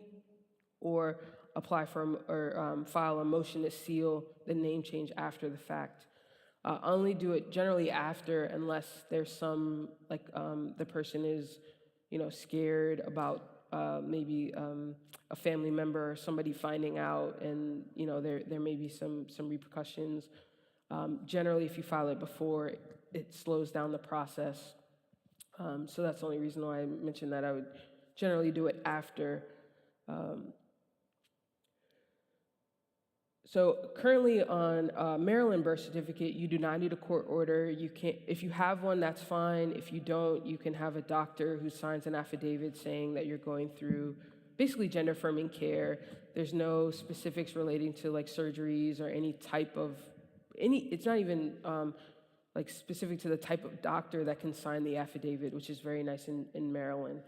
Speaker 2: or apply for or file a motion to seal the name change after the fact. Only do it generally after, unless there's some, like, the person is, scared about maybe a family member or somebody finding out, and there may be some repercussions. Generally, if you file it before, it slows down the process. So that's the only reason why I mentioned that I would generally do it after. So currently on Maryland birth certificate, you do not need a court order. You can't, if you have one, that's fine. If you don't, you can have a doctor who signs an affidavit saying that you're going through basically gender affirming care. There's no specifics relating to like surgeries or any type of, it's not even like specific to the type of doctor that can sign the affidavit, which is very nice in Maryland.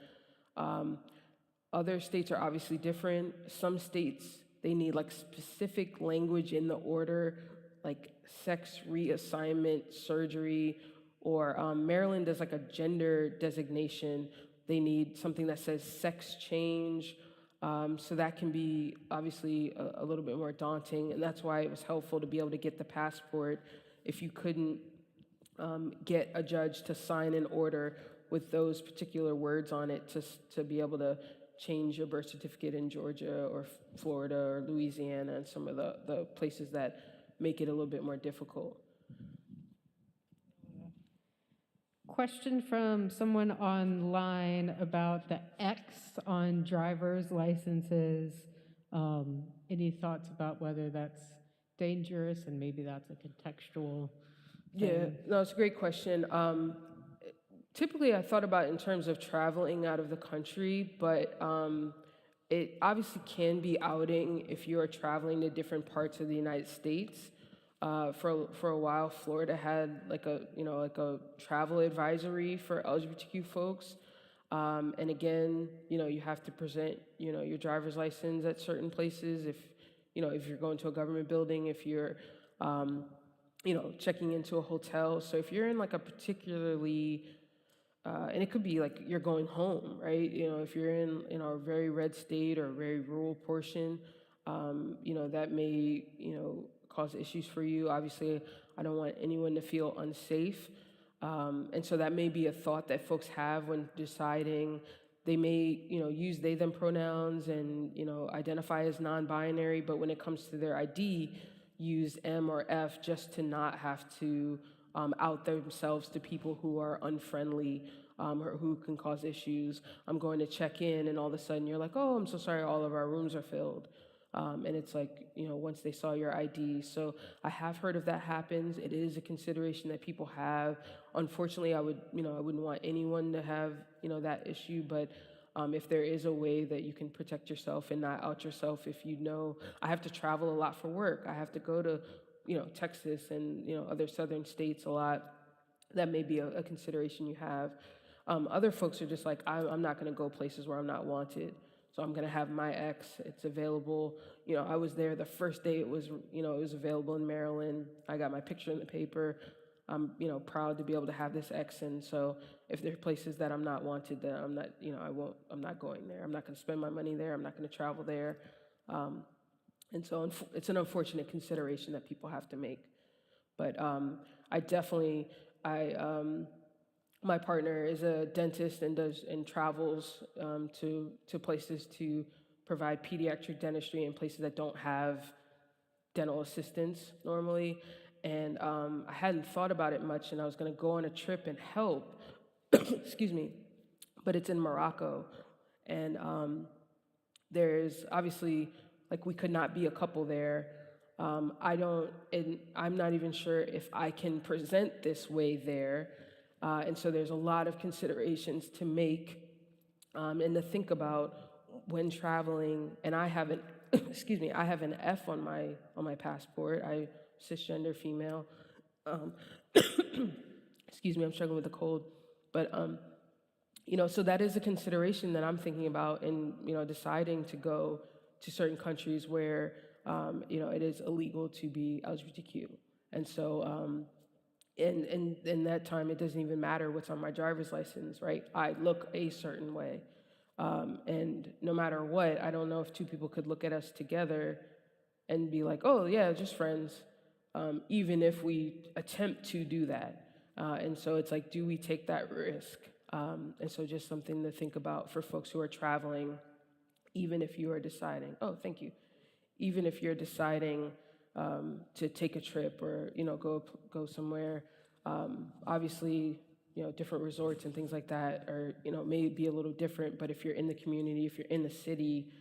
Speaker 2: Other states are obviously different. Some states, they need like specific language in the order, like sex reassignment surgery, or Maryland does like a gender designation. They need something that says sex change. So that can be obviously a little bit more daunting, and that's why it was helpful to be able to get the passport if you couldn't get a judge to sign an order with those particular words on it to be able to change your birth certificate in Georgia or Florida or Louisiana and some of the places that make it a little bit more difficult.
Speaker 6: Question from someone online about the X on driver's licenses. Any thoughts about whether that's dangerous, and maybe that's a contextual
Speaker 2: Yeah,
Speaker 6: thing?
Speaker 2: no, it's a great question. Typically, I thought about it in terms of traveling out of the country, but it obviously can be outing if you are traveling to different parts of the United States. For a while, Florida had like a travel advisory for LGBTQ folks, and again, you have to present your driver's license at certain places if you're going to a government building, if you're checking into a hotel. So if you're in like a particularly and it could be like you're going home, right? If you're in a very red state or a very rural portion, that may, cause issues for you. Obviously, I don't want anyone to feel unsafe. And so that may be a thought that folks have when deciding. They may, use they, them pronouns and, identify as non-binary, but when it comes to their ID, use M or F just to not have to out themselves to people who are unfriendly or who can cause issues. I'm going to check in, and all of a sudden you're like, oh, I'm so sorry, all of our rooms are filled. And it's like, once they saw your ID. So I have heard of that happens. It is a consideration that people have. Unfortunately, I wouldn't want anyone to have, that issue, but if there is a way that you can protect yourself and not out yourself, if I have to travel a lot for work. I have to go to Texas and, other southern states a lot. That may be a consideration you have. Other folks are just like, I'm not going to go places where I'm not wanted. So I'm going to have my X. It's available. I was there the first day it was available in Maryland. I got my picture in the paper. I'm, proud to be able to have this X. And so if there are places that I'm not wanted, then I'm not, I'm not going there. I'm not going to spend my money there. I'm not going to travel there. And so it's an unfortunate consideration that people have to make. But my partner is a dentist and travels to places to provide pediatric dentistry in places that don't have dental assistance normally. And I hadn't thought about it much, and I was going to go on a trip and help, excuse me, but it's in Morocco. And there's obviously, like, we could not be a couple there. I'm not even sure if I can present this way there. And so there's a lot of considerations to make and to think about when traveling. And I have an, I have an F on my passport. I'm cisgender female. Excuse me, I'm struggling with a cold. But, so that is a consideration that I'm thinking about in, deciding to go to certain countries where, it is illegal to be LGBTQ. And so, in that time, it doesn't even matter what's on my driver's license, right? I look a certain way. And no matter what, I don't know if two people could look at us together and be like, oh, yeah, just friends, even if we attempt to do that. And so it's like, do we take that risk? And so just something to think about for folks who are traveling, even if you are deciding, oh, thank you, even if you're deciding to take a trip or, go somewhere. Obviously, different resorts and things like that are, may be a little different, but if you're in the community, if you're in the city,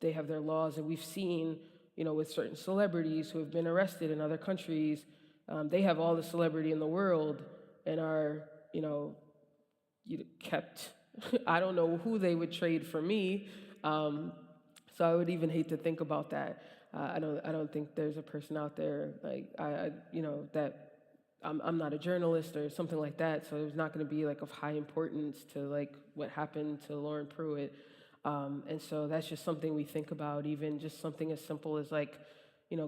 Speaker 2: they have their laws. And we've seen, with certain celebrities who have been arrested in other countries, they have all the celebrity in the world and are, kept, I don't know who they would trade for me. So I would even hate to think about that. I don't think there's a person out there like that I'm not a journalist or something like that, so it's not going to be like of high importance to like what happened to Lauren Pruitt. And so that's just something we think about, even just something as simple as like,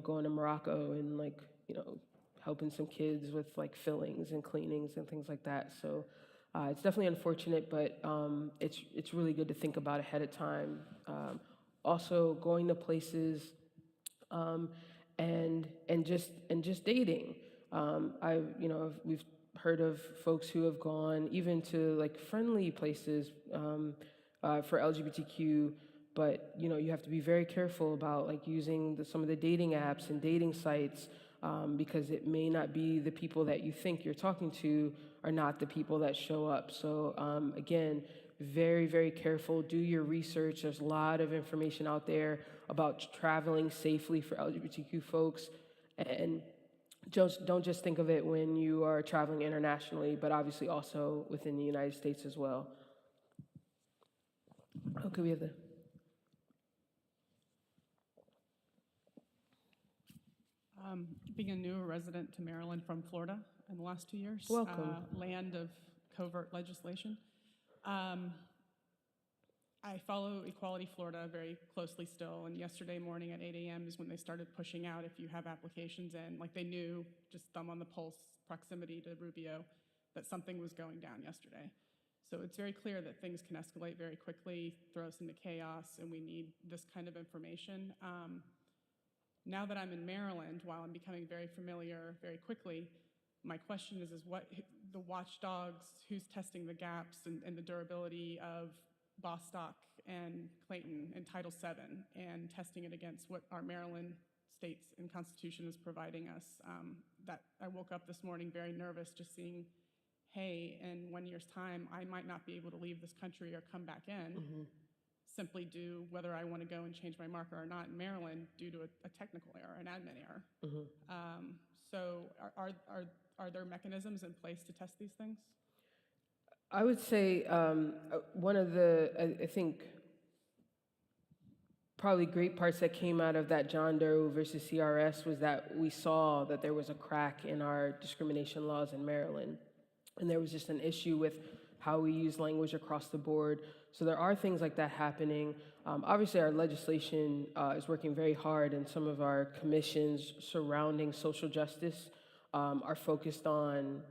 Speaker 2: going to Morocco and like, helping some kids with like fillings and cleanings and things like that. So it's definitely unfortunate, but it's really good to think about ahead of time. Also going to places and just dating. We've heard of folks who have gone even to like friendly places for LGBTQ, but you have to be very careful about like using some of the dating apps and dating sites because it may not be the people that you think you're talking to are not the people that show up. So again, very, very careful. Do your research. There's a lot of information out there about traveling safely for LGBTQ folks. And don't just think of it when you are traveling internationally, but obviously also within the United States as well. Okay, we have the...
Speaker 10: Being a new resident to Maryland from Florida in the last 2 years.
Speaker 2: Welcome.
Speaker 10: Land of covert legislation. I follow Equality Florida very closely still, and yesterday morning at 8 a.m. is when they started pushing out if you have applications in. Like they knew, just thumb on the pulse, proximity to Rubio, that something was going down yesterday. So it's very clear that things can escalate very quickly, throw us into chaos, and we need this kind of information. Now that I'm in Maryland, while I'm becoming very familiar very quickly, my question is what the watchdogs, who's testing the gaps and the durability of Bostock and Clayton and Title VII, and testing it against what our Maryland states and Constitution is providing us. That I woke up this morning very nervous just seeing, hey, in 1 year's time, I might not be able to leave this country or come back in. Simply due whether I want to go and change my marker or not in Maryland due to a technical error, an admin error. So are there mechanisms in place to test these things?
Speaker 2: I would say one of the, I think, probably great parts that came out of that John Doe versus CRS was that we saw that there was a crack in our discrimination laws in Maryland. And there was just an issue with how we use language across the board. So there are things like that happening. Obviously, our legislation is working very hard, and some of our commissions surrounding social justice are focused on,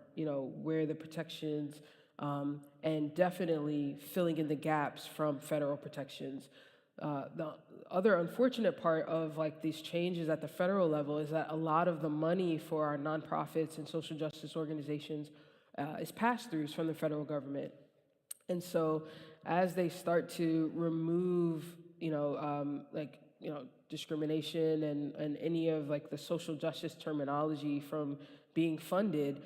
Speaker 2: where the protections and definitely filling in the gaps from federal protections. The other unfortunate part of like these changes at the federal level is that a lot of the money for our nonprofits and social justice organizations is pass-throughs from the federal government. And so as they start to remove, discrimination and any of like the social justice terminology from being funded,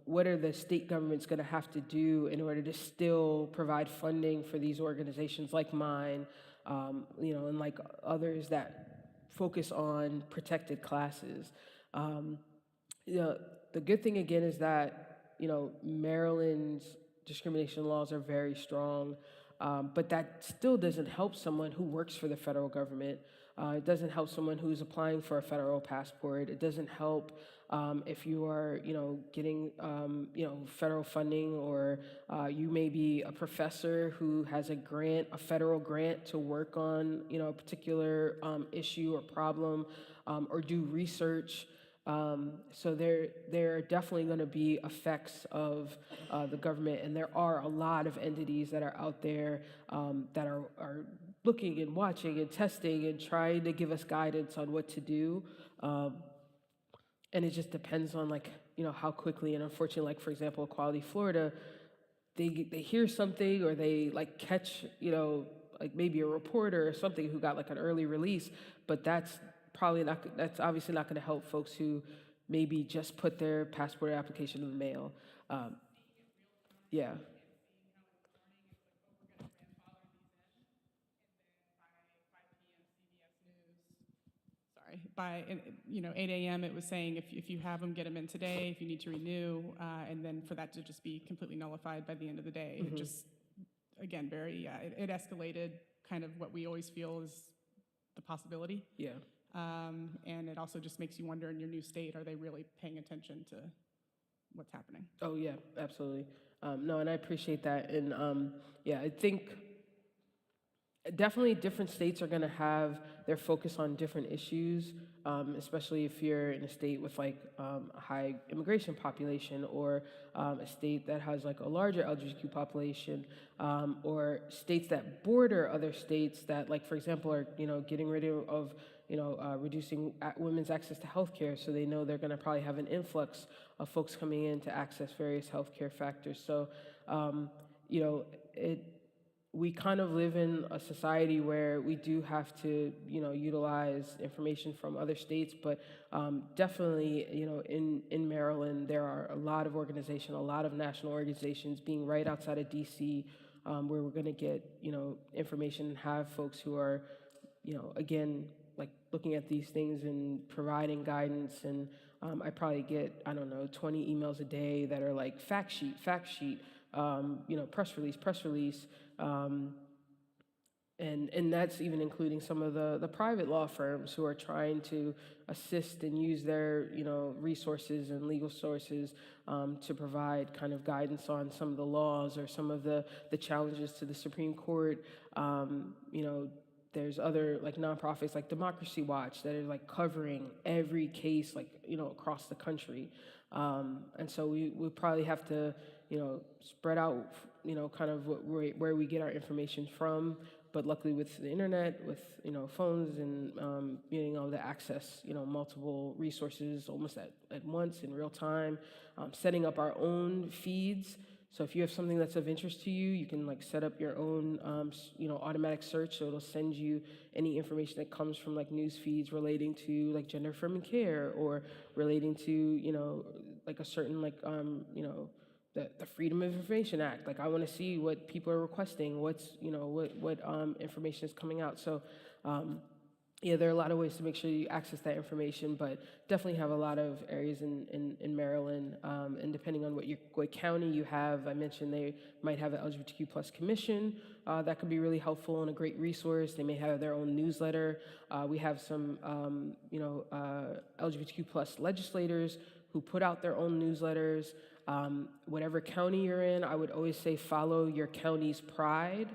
Speaker 2: what are the state governments going to have to do in order to still provide funding for these organizations like mine, and like others that focus on protected classes? The good thing again is that, Maryland's discrimination laws are very strong, but that still doesn't help someone who works for the federal government. It doesn't help someone who's applying for a federal passport. It doesn't help if you are, getting, federal funding, or you may be a professor who has a federal grant to work on, a particular issue or problem, or do research. So there are definitely going to be effects of the government, and there are a lot of entities that are out there that are looking and watching and testing and trying to give us guidance on what to do. And it just depends on how quickly. And unfortunately, like for example, Equality Florida, they hear something or they catch like maybe a reporter or something who got an early release, but that's obviously not going to help folks who maybe just put their passport application in the mail. Yeah.
Speaker 10: Sorry, by 8 a.m. it was saying if you have them, get them in today. If you need to renew, and then for that to just be completely nullified by the end of the day. It just, again, it escalated kind of what we always feel is the possibility.
Speaker 2: Yeah.
Speaker 10: And it also just makes you wonder in your new state, are they really paying attention to what's happening?
Speaker 2: Oh yeah, absolutely. No, and I appreciate that. And yeah, I think definitely different states are going to have their focus on different issues, especially if you're in a state with a high immigration population, or a state that has a larger LGBTQ population, or states that border other states that, for example, are getting rid of reducing women's access to healthcare, so they know they're going to probably have an influx of folks coming in to access various healthcare factors. So we kind of live in a society where we do have to, utilize information from other states, but definitely, in Maryland, there are a lot of a lot of national organizations being right outside of DC, where we're going to get, information and have folks who are, again, looking at these things and providing guidance. And I probably get, 20 emails a day that are fact sheet, press release. And that's even including some of the private law firms who are trying to assist and use their resources and legal sources to provide kind of guidance on some of the laws or some of the challenges to the Supreme Court. There's other nonprofits like Democracy Watch that are covering every case across the country. And so we probably have to spread out kind of where we get our information from. But luckily with the internet, with phones and being able to access multiple resources almost at once in real time, setting up our own feeds. So if you have something that's of interest to you, you can set up your own automatic search, so it'll send you any information that comes from news feeds relating to gender affirming care, or relating to a certain the Freedom of Information Act. I want to see what people are requesting, what information is coming out. So yeah, there are a lot of ways to make sure you access that information, but definitely have a lot of areas in Maryland, and depending on what county you have, I mentioned they might have an LGBTQ plus commission that could be really helpful and a great resource. They may have their own newsletter. We have some LGBTQ plus legislators who put out their own newsletters. Whatever county you're in, I would always say follow your county's pride.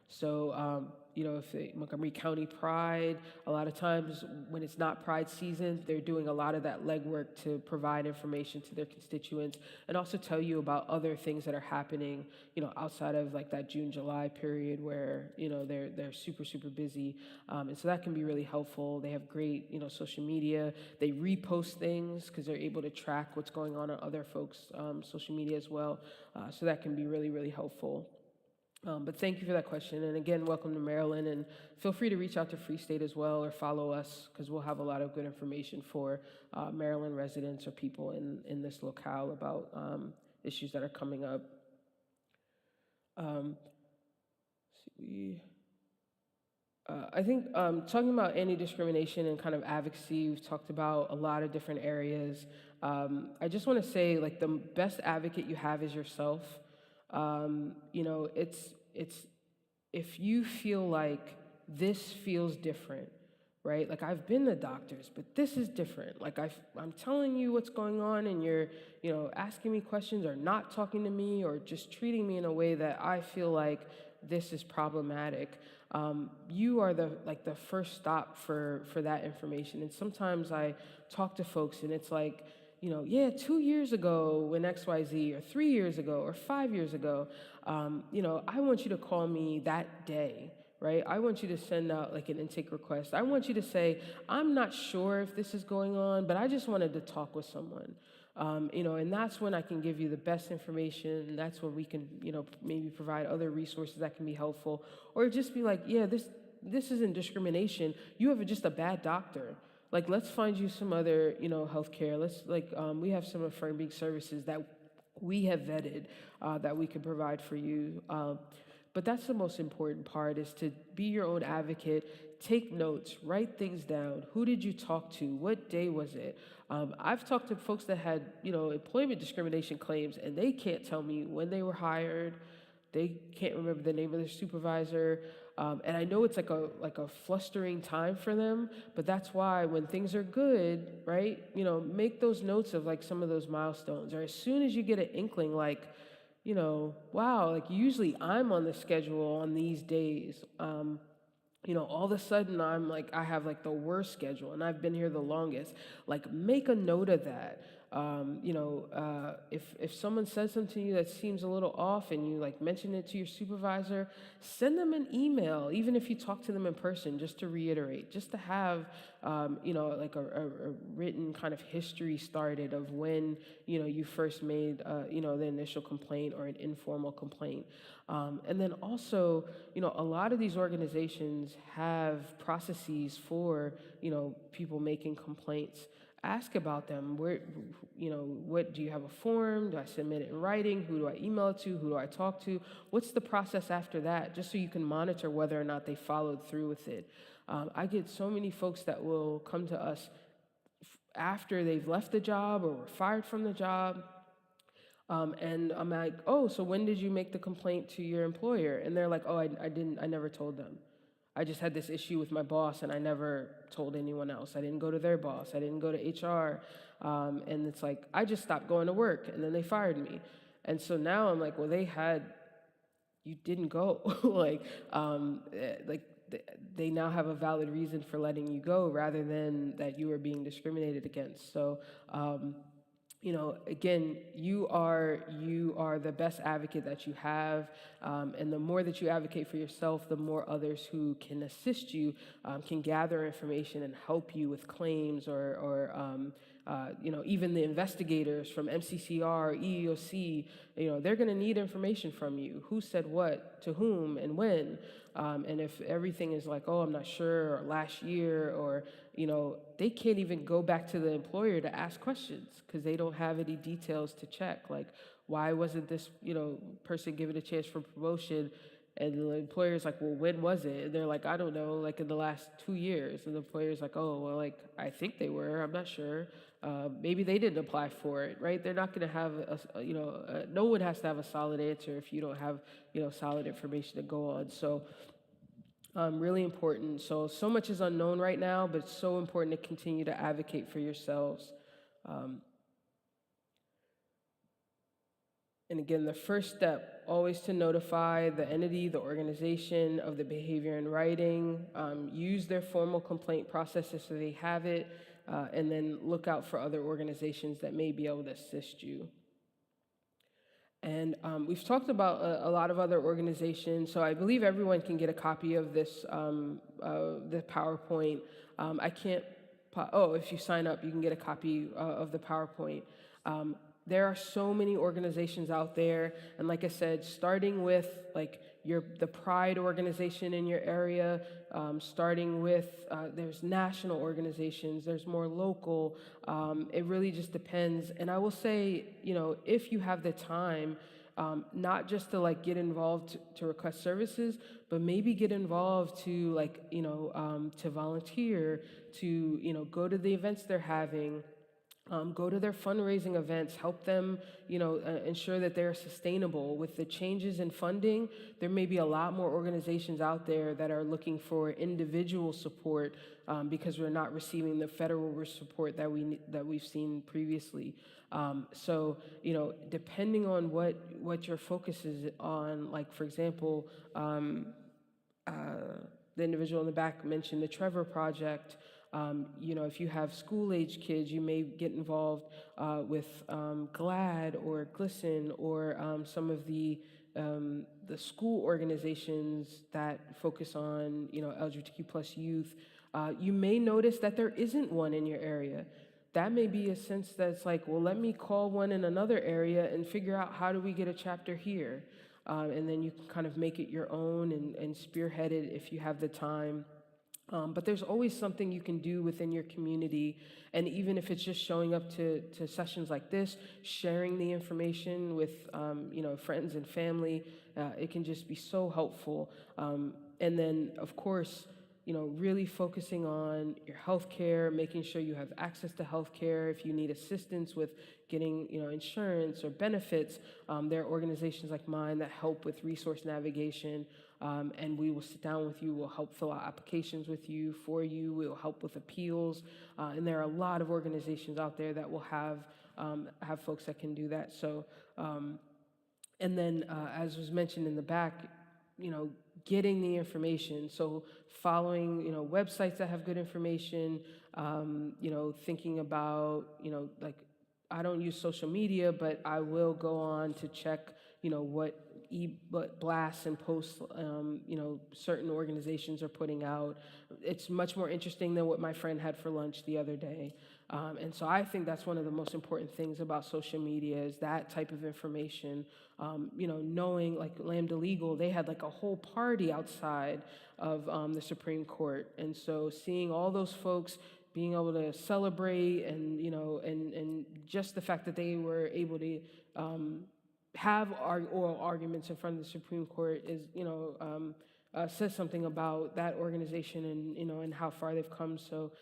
Speaker 2: So if Montgomery County Pride, a lot of times when it's not Pride season, they're doing a lot of that legwork to provide information to their constituents, and also tell you about other things that are happening, outside of that June, July period where, they're super, super busy. And so that can be really helpful. They have great, social media. They repost things because they're able to track what's going on other folks' social media as well. So that can be really, really helpful. But thank you for that question. And again, welcome to Maryland. And feel free to reach out to Free State as well, or follow us, because we'll have a lot of good information for Maryland residents or people in this locale about issues that are coming up. I think talking about anti-discrimination and kind of advocacy, we've talked about a lot of different areas. I just want to say, the best advocate you have is yourself. It's if you feel like this feels different, right? I've been to doctors, but this is different. I'm telling you what's going on, and you're, asking me questions or not talking to me or just treating me in a way that I feel like this is problematic, you are the first stop for that information. And sometimes I talk to folks and it's like, yeah, 2 years ago when XYZ, or 3 years ago, or 5 years ago, I want you to call me that day, right? I want you to send out like an intake request. I want you to say, I'm not sure if this is going on, but I just wanted to talk with someone. And that's when I can give you the best information. That's when we can, maybe provide other resources that can be helpful, or just be like, yeah, this isn't discrimination. You have just a bad doctor. Like, let's find you some other, healthcare. We have some affirming services that we have vetted that we can provide for you. But that's the most important part, is to be your own advocate, take notes, write things down. Who did you talk to? What day was it? I've talked to folks that had, employment discrimination claims, and they can't tell me when they were hired. They can't remember the name of their supervisor. And I know it's like a flustering time for them, but that's why when things are good, right, make those notes of like some of those milestones. Or as soon as you get an inkling, like, wow, like usually I'm on the schedule on these days. All of a sudden I'm like, I have like the worst schedule and I've been here the longest. Like, make a note of that. If someone says something to you that seems a little off and you like mention it to your supervisor, send them an email, even if you talk to them in person, just to reiterate, just to have, like a written kind of history started of when, you first made, the initial complaint or an informal complaint. And then also, a lot of these organizations have processes for, people making complaints. Ask about them. What do you have a form? Do I submit it in writing? Who do I email it to? Who do I talk to? What's the process after that? Just so you can monitor whether or not they followed through with it. I get so many folks that will come to us after they've left the job or were fired from the job. And I'm like, oh, so when did you make the complaint to your employer? And they're like, oh, I never told them. I just had this issue with my boss and I never told anyone else. I didn't go to their boss. I didn't go to HR. And it's like, I just stopped going to work and then they fired me. And so now I'm like, well, you didn't go. They now have a valid reason for letting you go rather than that you were being discriminated against. So, again, you are the best advocate that you have, and the more that you advocate for yourself, the more others who can assist you can gather information and help you with claims or even the investigators from MCCR, EEOC, they're going to need information from you. Who said what, to whom, and when? And if everything is like, oh, I'm not sure, or last year, or, they can't even go back to the employer to ask questions because they don't have any details to check. Like, why wasn't this, person given a chance for promotion? And the employer's like, well, when was it? And they're like, I don't know, like in the last 2 years. And the employer's like, oh, well, like, I think they were, I'm not sure. Maybe they didn't apply for it, right? They're not going to have, no one has to have a solid answer if you don't have, solid information to go on. So really important. So much is unknown right now, but it's so important to continue to advocate for yourselves. And again, the first step, always to notify the entity, the organization of the behavior in writing, use their formal complaint processes so they have it, and then look out for other organizations that may be able to assist you. And we've talked about a lot of other organizations, so I believe everyone can get a copy of this, the PowerPoint. If you sign up, you can get a copy of the PowerPoint. There are so many organizations out there, and like I said, starting with like the Pride organization in your area, starting with there's national organizations, there's more local. It really just depends. And I will say, if you have the time, not just to like get involved to request services, but maybe get involved to to volunteer, to go to the events they're having. Go to their fundraising events, help them, ensure that they're sustainable. With the changes in funding, there may be a lot more organizations out there that are looking for individual support because we're not receiving the federal support that we've seen previously. So, depending on what your focus is on, like for example, the individual in the back mentioned the Trevor Project. If you have school-age kids, you may get involved with GLAD or GLSEN or some of the school organizations that focus on, LGBTQ plus youth. You may notice that there isn't one in your area. That may be a sense that's like, well, let me call one in another area and figure out how do we get a chapter here. And then you can kind of make it your own and spearhead it if you have the time. But there's always something you can do within your community. And even if it's just showing up to sessions like this, sharing the information with, friends and family, it can just be so helpful. And then, of course, really focusing on your health care, making sure you have access to health care. If you need assistance with getting, insurance or benefits, there are organizations like mine that help with resource navigation. And we will sit down with you, we'll help fill out applications with you, for you, we'll help with appeals. And there are a lot of organizations out there that will have folks that can do that. So, and then as was mentioned in the back, getting the information. So following, websites that have good information, thinking about, like, I don't use social media, but I will go on to check, what blasts and posts, certain organizations are putting out. It's much more interesting than what my friend had for lunch the other day. And so I think that's one of the most important things about social media is that type of information. Knowing like Lambda Legal, they had like a whole party outside of the Supreme Court. And so seeing all those folks being able to celebrate and, and just the fact that they were able to have oral arguments in front of the Supreme Court is, says something about that organization and, and how far they've come. So,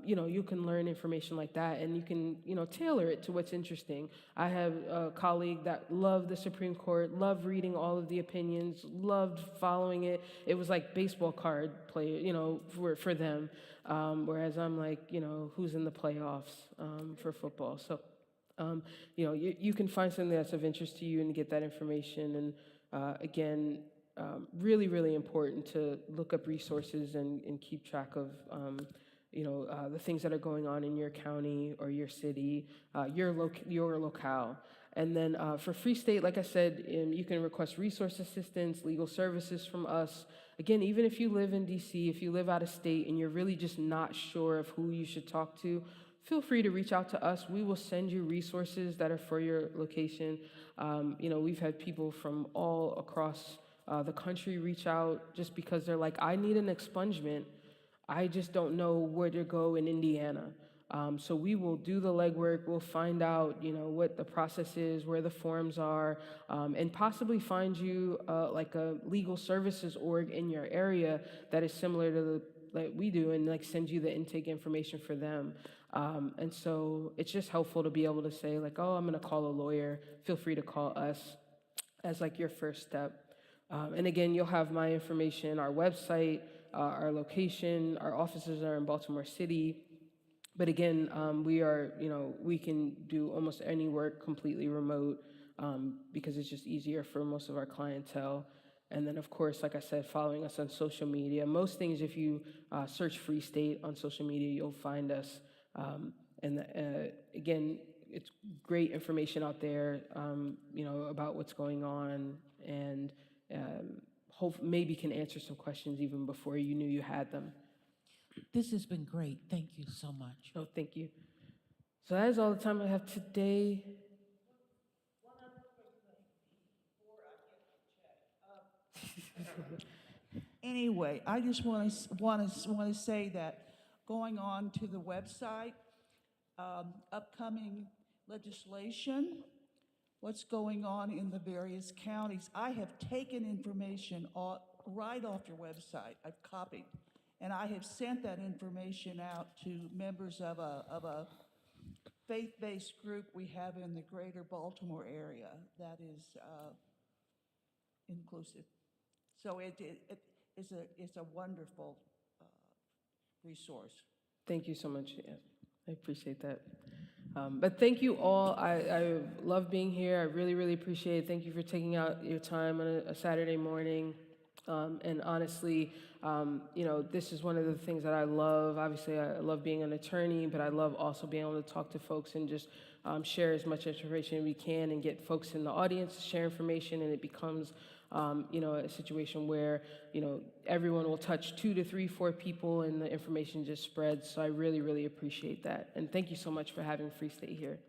Speaker 2: you can learn information like that and you can, tailor it to what's interesting. I have a colleague that loved the Supreme Court, loved reading all of the opinions, loved following it. It was like baseball card play, for them. Whereas I'm like, who's in the playoffs for football? So, you can find something that's of interest to you and get that information. And again, really, really important to look up resources and keep track of, the things that are going on in your county or your city, your locale. And then for Free State, like I said, you can request resource assistance, legal services from us. Again, even if you live in DC, if you live out of state and you're really just not sure of who you should talk to, feel free to reach out to us. We will send you resources that are for your location. We've had people from all across the country reach out just because they're like, I need an expungement. I just don't know where to go in Indiana. So we will do the legwork. We'll find out, what the process is, where the forms are, and possibly find you like a legal services org in your area that is similar to like we do, and like send you the intake information for them. And so it's just helpful to be able to say like, oh, I'm going to call a lawyer. Feel free to call us as like your first step. And again, you'll have my information, our website, our location. Our offices are in Baltimore City. But again, we can do almost any work completely remote because it's just easier for most of our clientele. And then, of course, like I said, following us on social media. Most things, if you search Free State on social media, you'll find us. Again, it's great information out there, about what's going on, and maybe can answer some questions even before you knew you had them.
Speaker 11: This has been great. Thank you so much.
Speaker 2: Oh, thank you. So that is all the time I have today.
Speaker 8: Anyway, I just want to say that going on to the website, upcoming legislation, what's going on in the various counties. I have taken information right off your website. I've copied, and I have sent that information out to members of a faith-based group we have in the greater Baltimore area that is inclusive. So it's a wonderful resource.
Speaker 2: Thank you so much. Yeah, I appreciate that. But thank you all. I love being here. I really, really appreciate it. Thank you for taking out your time on a Saturday morning. And honestly, this is one of the things that I love. Obviously, I love being an attorney, but I love also being able to talk to folks and just share as much information as we can and get folks in the audience to share information, and it becomes a situation where, everyone will touch 2 to 3, 4 people and the information just spreads. So I really, really appreciate that. And thank you so much for having Free State here.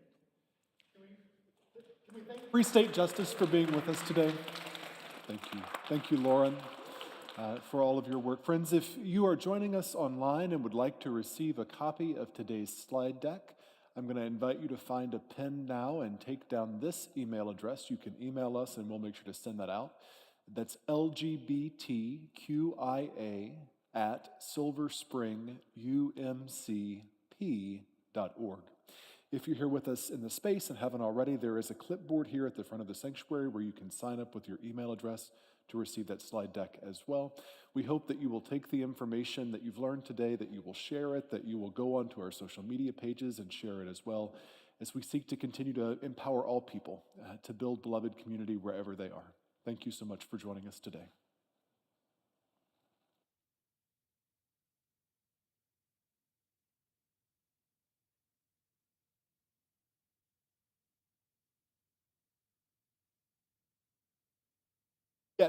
Speaker 1: Free State Justice for being with us today. Thank you. Thank you, Lauren, for all of your work. Friends, if you are joining us online and would like to receive a copy of today's slide deck, I'm going to invite you to find a pen now and take down this email address. You can email us and we'll make sure to send that out. That's lgbtqia@silverspringumcp.org. If you're here with us in the space and haven't already, there is a clipboard here at the front of the sanctuary where you can sign up with your email address to receive that slide deck as well. We hope that you will take the information that you've learned today, that you will share it, that you will go onto our social media pages and share it as well, as we seek to continue to empower all people to build beloved community wherever they are. Thank you so much for joining us today.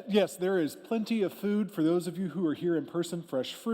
Speaker 1: Yes, there is plenty of food for those of you who are here in person, fresh fruit.